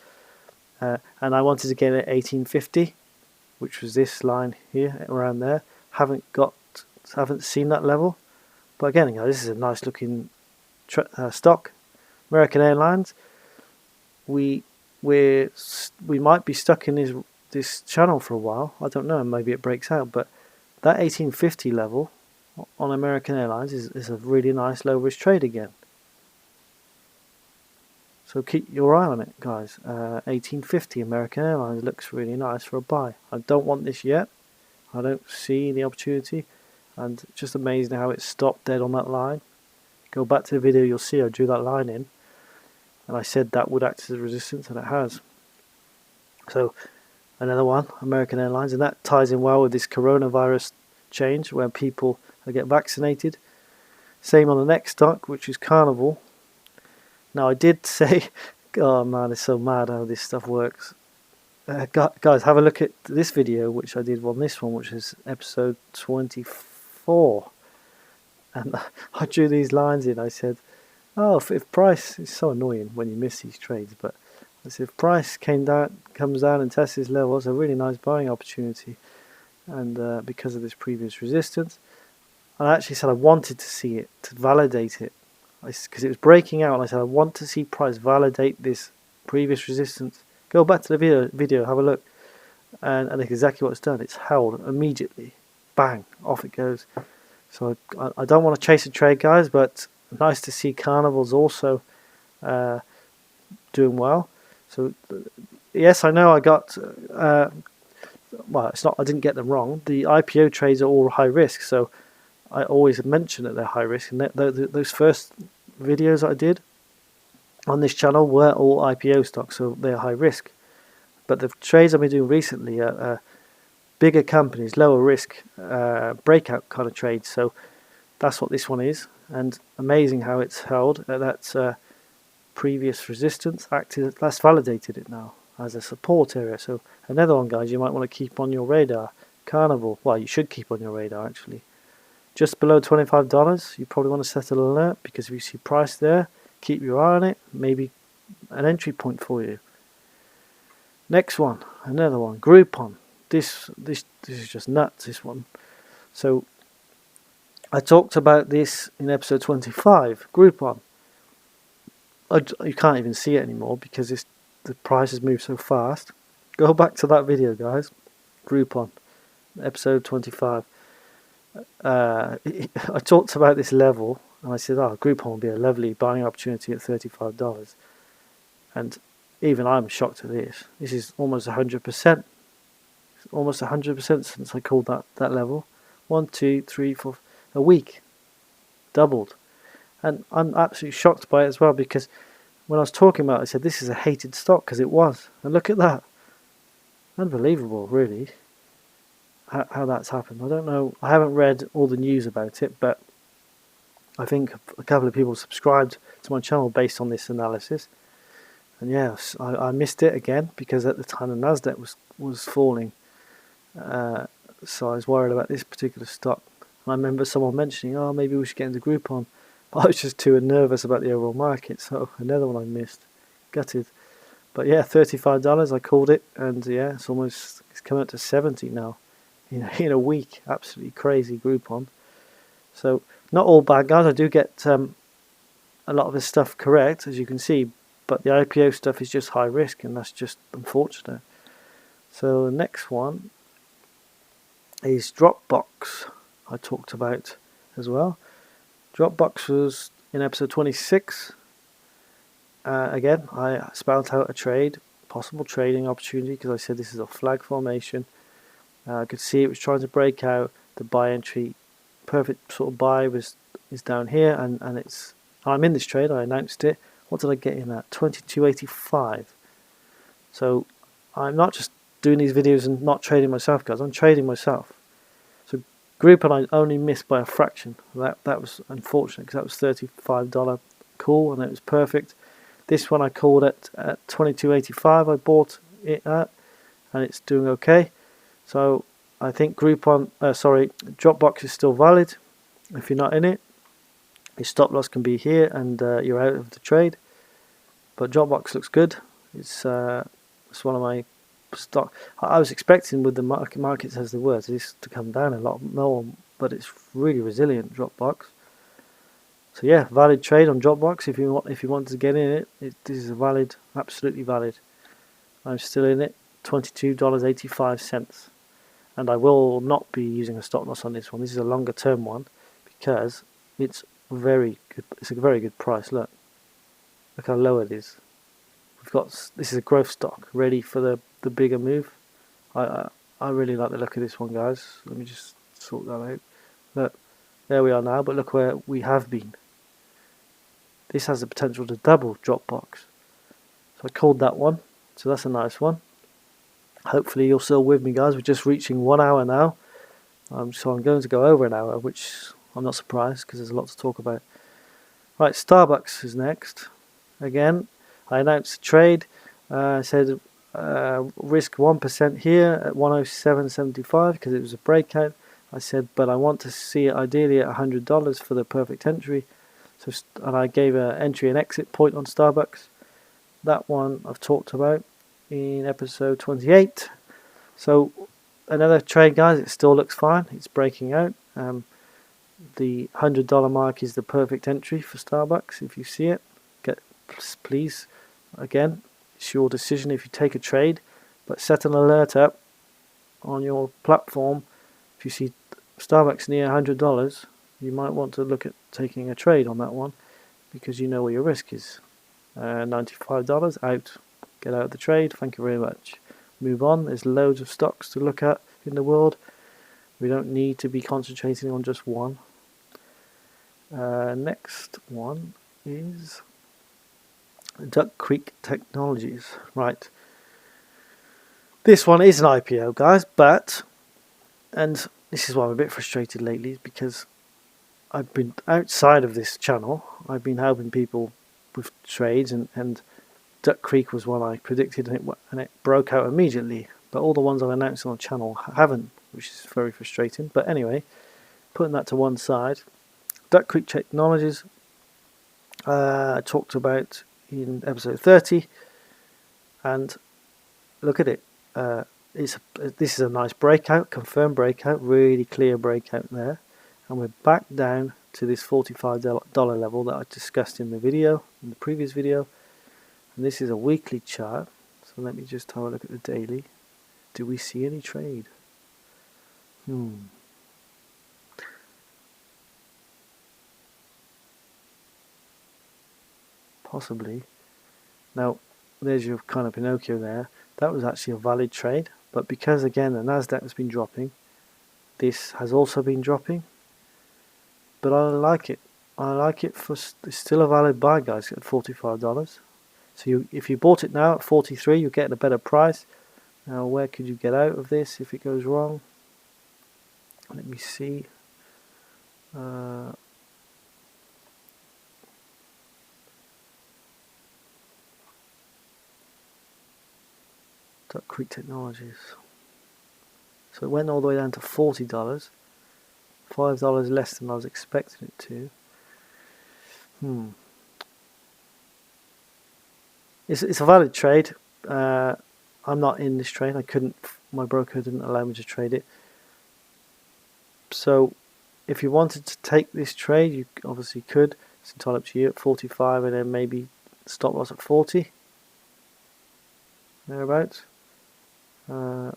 And I wanted to get it at 1850, which was this line here, around there. Haven't seen that level, but again, this is a nice looking stock. American Airlines. We might be stuck in this channel for a while. I don't know. Maybe it breaks out, but that 1850 level on American Airlines is a really nice low risk trade again. So keep your eye on it, guys. 1850 American Airlines looks really nice for a buy. I don't want this yet. I don't see the opportunity, and just amazing how it stopped dead on that line. Go back to the video, you'll see I drew that line in, and I said that would act as a resistance, and it has. So another one, American Airlines, and that ties in well with this coronavirus change where people get vaccinated. Same on the next stock, which is Carnival. Now I did say, oh man, it's so mad how this stuff works. Guys, have a look at this video which I did on this one, which is episode 24, and I drew these lines in. I said, oh, if price, it's so annoying when you miss these trades, but I said if price comes down and tests this level, it's a really nice buying opportunity, and because of this previous resistance. I actually said I wanted to see it, to validate it, because it was breaking out, and I said I want to see price validate this previous resistance. Go back to the video, have a look, and look exactly what it's done. It's held immediately, bang, off it goes. So I don't want to chase a trade, guys, but nice to see Carnival's also doing well. So yes, I know I got well, it's not. I didn't get them wrong. The IPO trades are all high risk, so I always mention that they're high risk. And those first videos I did on this channel were all IPO stocks, so they're high risk. But the trades I've been doing recently are bigger companies, lower risk, breakout kind of trades. So that's what this one is, and amazing how it's held at that previous resistance. That's validated it now as a support area. So another one, guys, you might want to keep on your radar. Carnival, well, you should keep on your radar actually. Just below $25, you probably want to set an alert, because if you see price there, keep your eye on it. Maybe an entry point for you. Next one, another one, Groupon. This is just nuts, this one. So I talked about this in episode 25, Groupon. You can't even see it anymore because the price has moved so fast. Go back to that video, guys. Groupon, episode 25. I talked about this level, and I said, Groupon will be a lovely buying opportunity at $35. And even I'm shocked at this. This is almost 100%. Almost 100% since I called that level. 1, 2, 3, 4, a week. Doubled. And I'm absolutely shocked by it as well, because when I was talking about it, I said this is a hated stock, because it was. And look at that. Unbelievable, really, how that's happened. I don't know. I haven't read all the news about it, but I think a couple of people subscribed to my channel based on this analysis. And yes, I missed it again, because at the time the Nasdaq was falling. So I was worried about this particular stock. And I remember someone mentioning, maybe we should get into Groupon. But I was just too nervous about the overall market, so another one I missed. Gutted. But yeah, $35, I called it, and yeah, it's come up to 70 now in a week. Absolutely crazy Groupon. So not all bad, guys. I do get a lot of this stuff correct, as you can see, but the IPO stuff is just high risk, and that's just unfortunate. So the next one is Dropbox. I talked about as well. Dropbox was in episode 26. Again, I spelled out a possible trading opportunity, because I said this is a flag formation. I could see it was trying to break out. The buy entry, perfect sort of buy is down here, and I'm in this trade. I announced it. What did I get in at? 22.85. So I'm not just doing these videos and not trading myself, guys. I'm trading myself. So Groupon I only missed by a fraction. That was unfortunate, because that was $35 call, and it was perfect. This one I called at 22.85. I bought it at, and it's doing okay. So I think Dropbox is still valid. If you're not in it, your stop loss can be here, and you're out of the trade. But Dropbox looks good. It's one of my stock. I was expecting, with the markets as they were, this to come down a lot more, but it's really resilient, Dropbox. So yeah, valid trade on Dropbox. If you want to get in it, this is valid, absolutely valid. I'm still in it, $22.85, and I will not be using a stop loss on this one. This is a longer term one, because it's very good. It's a very good price. Look how low it is. This is a growth stock ready for the bigger move. I really like the look of this one, guys. Let me just sort that out. Look, there we are now, but look where we have been. This has the potential to double Dropbox. So I called that one. So that's a nice one. Hopefully you're still with me, guys. We're just reaching 1 hour now. So I'm going to go over an hour, which I'm not surprised, because there's a lot to talk about. Right, Starbucks is next. Again, I announced a trade. I said risk 1% here at 107.75, because it was a breakout. I said, but I want to see it ideally at $100 for the perfect entry. And I gave an entry and exit point on Starbucks. That one I've talked about in episode 28. So another trade, guys. It still looks fine. It's breaking out. The $100 mark is the perfect entry for Starbucks. If you see it, please, again, it's your decision if you take a trade, but set an alert up on your platform. If you see Starbucks near $100, you might want to look at taking a trade on that one, because you know where your risk is. $95 out. Get out of the trade. Thank you very much. Move on. There's loads of stocks to look at in the world. We don't need to be concentrating on just one. Next one is Duck Creek Technologies. Right. This one is an IPO, guys, and this is why I'm a bit frustrated lately, because I've been outside of this channel. I've been helping people with trades, and Duck Creek was one I predicted, and it broke out immediately. But all the ones I've announced on the channel haven't, which is very frustrating. But anyway, putting that to one side, Duck Creek Technologies I talked about in episode 30, and look at it. This is a nice breakout, confirmed breakout, really clear breakout there, and we're back down to this $45 level that I discussed in the previous video, and this is a weekly chart. So let me just have a look at the daily. Do we see any trade? Possibly. Now, there's your kind of Pinocchio there. That was actually a valid trade, but because again the Nasdaq has been dropping, this has also been dropping. But I like it. I like it for it's still a valid buy, guys, at $45. So if you bought it now at 43, you're getting a better price. Now, where could you get out of this if it goes wrong? Let me see. Duck Creek Technologies. So it went all the way down to $40. $5 less than I was expecting it to. It's a valid trade. I'm not in this trade. I couldn't. My broker didn't allow me to trade it. So, if you wanted to take this trade, you obviously could. It's entirely up to you at 45, and then maybe stop loss at 40. Thereabouts.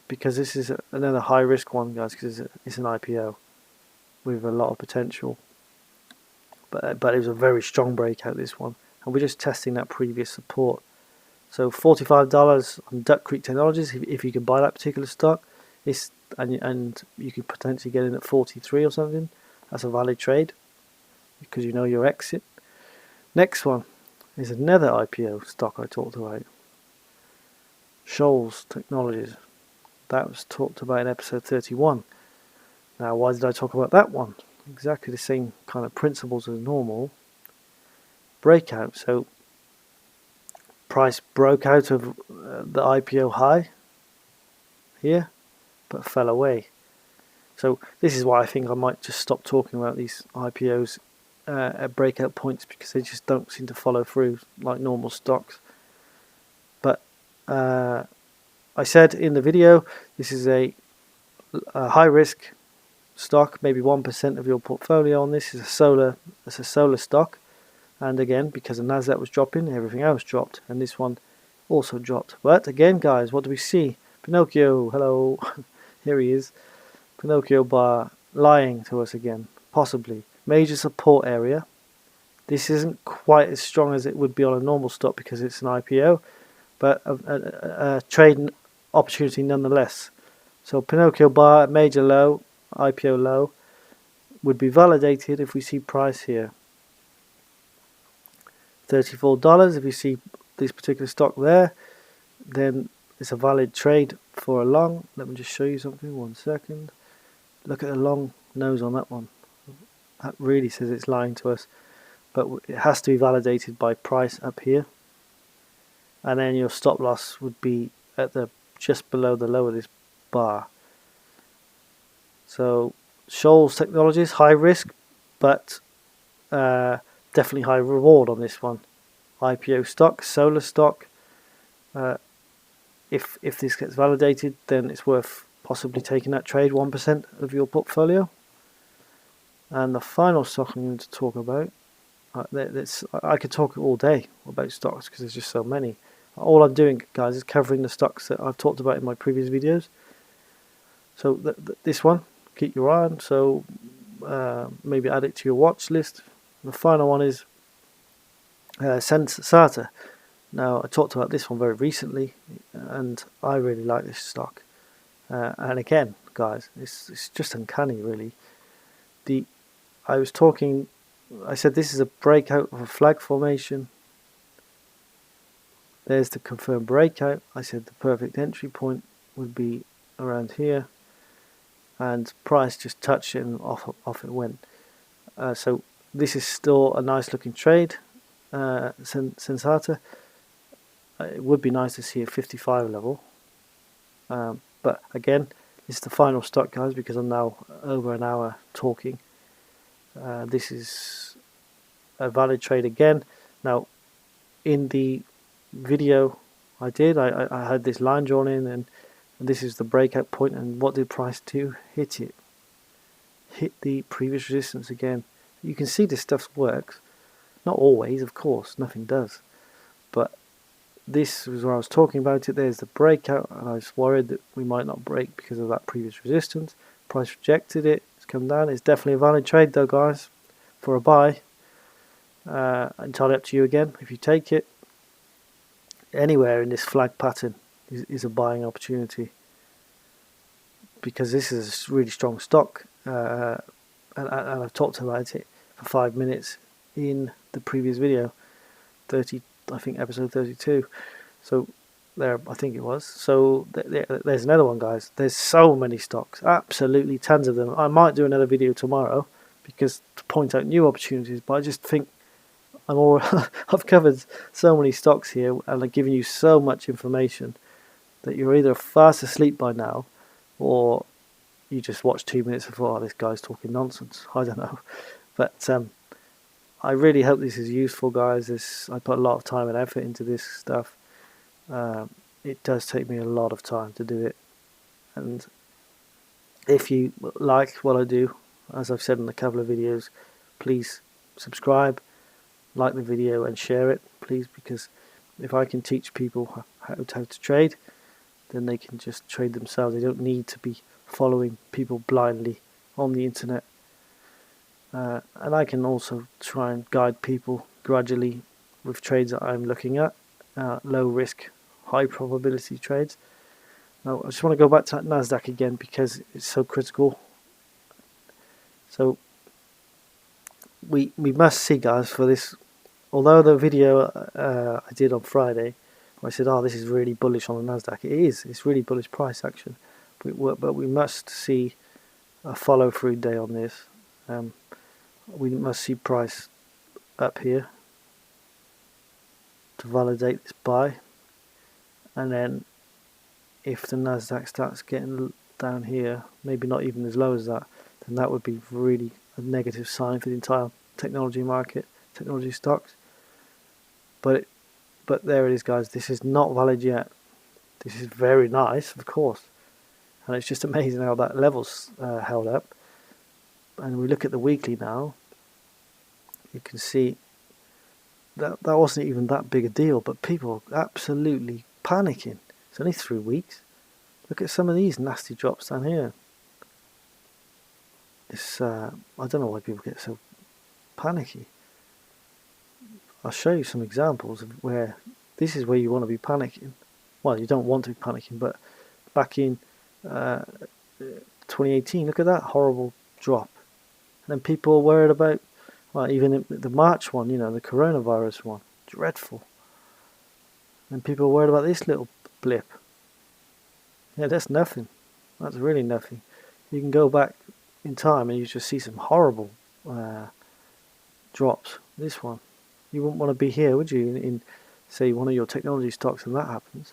Because this is another high risk one, guys, because it's an IPO with a lot of potential. But it was a very strong breakout, this one, and we're just testing that previous support. So $45 on Duck Creek Technologies, if you can buy that particular stock, and you could potentially get in at 43 or something. That's a valid trade because you know your exit. Next one is another IPO stock I talked about. Scholes Technologies. That was talked about in episode 31. Now, why did I talk about that one? Exactly the same kind of principles as normal. Breakout. So, price broke out of the IPO high here, but fell away. So, this is why I think I might just stop talking about these IPOs at breakout points, because they just don't seem to follow through like normal stocks. But I said in the video, this is a high risk stock, maybe 1% of your portfolio on this is a solar stock, and again, because the Nasdaq was dropping, everything else dropped, and this one also dropped. But again, guys, what do we see? Pinocchio, hello. Here he is. Pinocchio bar lying to us again, possibly. Major support area. This isn't quite as strong as it would be on a normal stock because it's an IPO, but a trade opportunity nonetheless. So Pinocchio bar, major low, IPO low, would be validated if we see price here. $34, if you see this particular stock there, then it's a valid trade for a long. Let me just show you something, 1 second. Look at the long nose on that one. That really says it's lying to us, but it has to be validated by price up here, and then your stop loss would be at the just below the low of this bar. So Scholes Technologies, high risk, but definitely high reward on this one. IPO stock, solar stock. If this gets validated, then it's worth possibly taking that trade, 1% of your portfolio. And the final stock I'm going to talk about, I could talk all day about stocks because there's just so many. All I'm doing, guys, is covering the stocks that I've talked about in my previous videos. So this one, keep your eye on. So maybe add it to your watch list. The final one is Sensata. Now, I talked about this one very recently, and I really like this stock. And again, guys, it's just uncanny, really. I said this is a breakout of a flag formation. There's the confirmed breakout. I said the perfect entry point would be around here, and price just touched it and off it went. So this is still a nice looking trade, Sensata. It would be nice to see a 55 level, but again, this is the final stock, guys, because I'm now over an hour talking. This is a valid trade again. Now, in the video I did, I had this line drawn in, and this is the breakout point, and what did price do? Hit it. Hit the previous resistance again. You can see this stuff works. Not always, of course, nothing does. But this was where I was talking about it. There's the breakout, and I was worried that we might not break because of that previous resistance. Price rejected it. It's come down. It's definitely a valid trade though, guys, for a buy. Entirely up to you again. If you take it anywhere in this flag pattern is a buying opportunity, because this is a really strong stock, and I've talked about it for 5 minutes in the previous video, I think episode 32. So there, I think it was. So there's another one, guys. There's so many stocks, absolutely tons of them. I might do another video tomorrow because to point out new opportunities, but I just think I've covered so many stocks here, and I've given you so much information that you're either fast asleep by now, or you just watched 2 minutes and thought, oh, this guy's talking nonsense. I don't know. But I really hope this is useful, guys. I put a lot of time and effort into this stuff. It does take me a lot of time to do it. And if you like what I do, as I've said in a couple of videos, please subscribe, like the video, and share it, please, because if I can teach people how to trade, then they can just trade themselves. They don't need to be following people blindly on the internet. And I can also try and guide people gradually with trades that I'm looking at, low risk, high probability trades. Now, I just want to go back to Nasdaq again because it's so critical. So we must see, guys, for this. Although the video I did on Friday, where I said, oh, this is really bullish on the Nasdaq, it is. It's really bullish price action. But we must see a follow-through day on this. We must see price up here to validate this buy, and then if the Nasdaq starts getting down here, maybe not even as low as that, then that would be really a negative sign for the entire technology market, technology stocks. But there it is, guys. This is not valid yet. This is very nice, of course, and it's just amazing how that level's held up. And we look at the weekly now, you can see that wasn't even that big a deal, but people are absolutely panicking. It's only 3 weeks. Look at some of these nasty drops down here. It's I don't know why people get so panicky. I'll show you some examples of where this is where you want to be panicking. Well, you don't want to be panicking, but back in 2018, look at that horrible drop. And then people are worried about, well, even the March one, you know, the coronavirus one, dreadful. And people are worried about this little blip. Yeah, that's nothing. That's really nothing. You can go back in time and you just see some horrible drops. This one, you wouldn't want to be here, would you? In say one of your technology stocks, and that happens.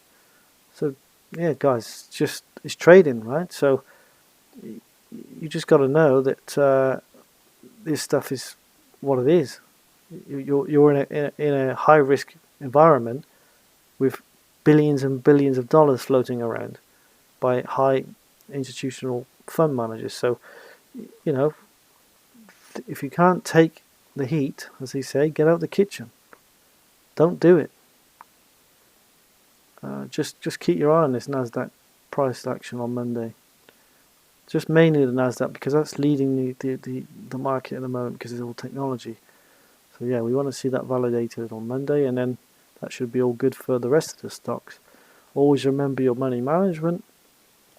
So yeah, guys, it's trading, right? So you just got to know that this stuff is what it is. You're in a high risk environment with billions and billions of dollars floating around by high institutional fund managers. So, you know, if you can't take the heat, as they say, get out the kitchen. Don't do it. Just keep your eye on this Nasdaq price action on Monday. Just mainly the Nasdaq, because that's leading the market at the moment, because it's all technology. So yeah, we want to see that validated on Monday, and then that should be all good for the rest of the stocks. Always remember your money management,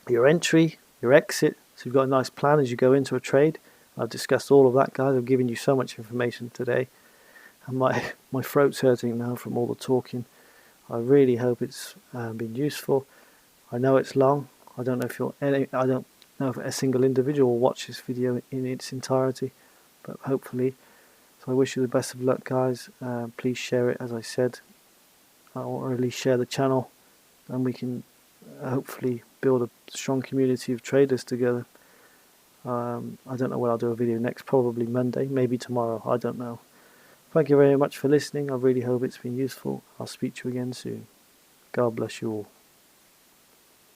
your entry, your exit. So you've got a nice plan as you go into a trade. I've discussed all of that, guys. I've given you so much information today, and my throat's hurting now from all the talking. I really hope it's been useful. I know it's long. I don't know if a single individual will watch this video in its entirety, but hopefully. So I wish you the best of luck, guys. Please share it, as I said, or at least share the channel, and we can hopefully build a strong community of traders together. I don't know when I'll do a video next, probably Monday, maybe tomorrow, I don't know. Thank you very much for listening. I really hope it's been useful. I'll speak to you again soon. God bless you all.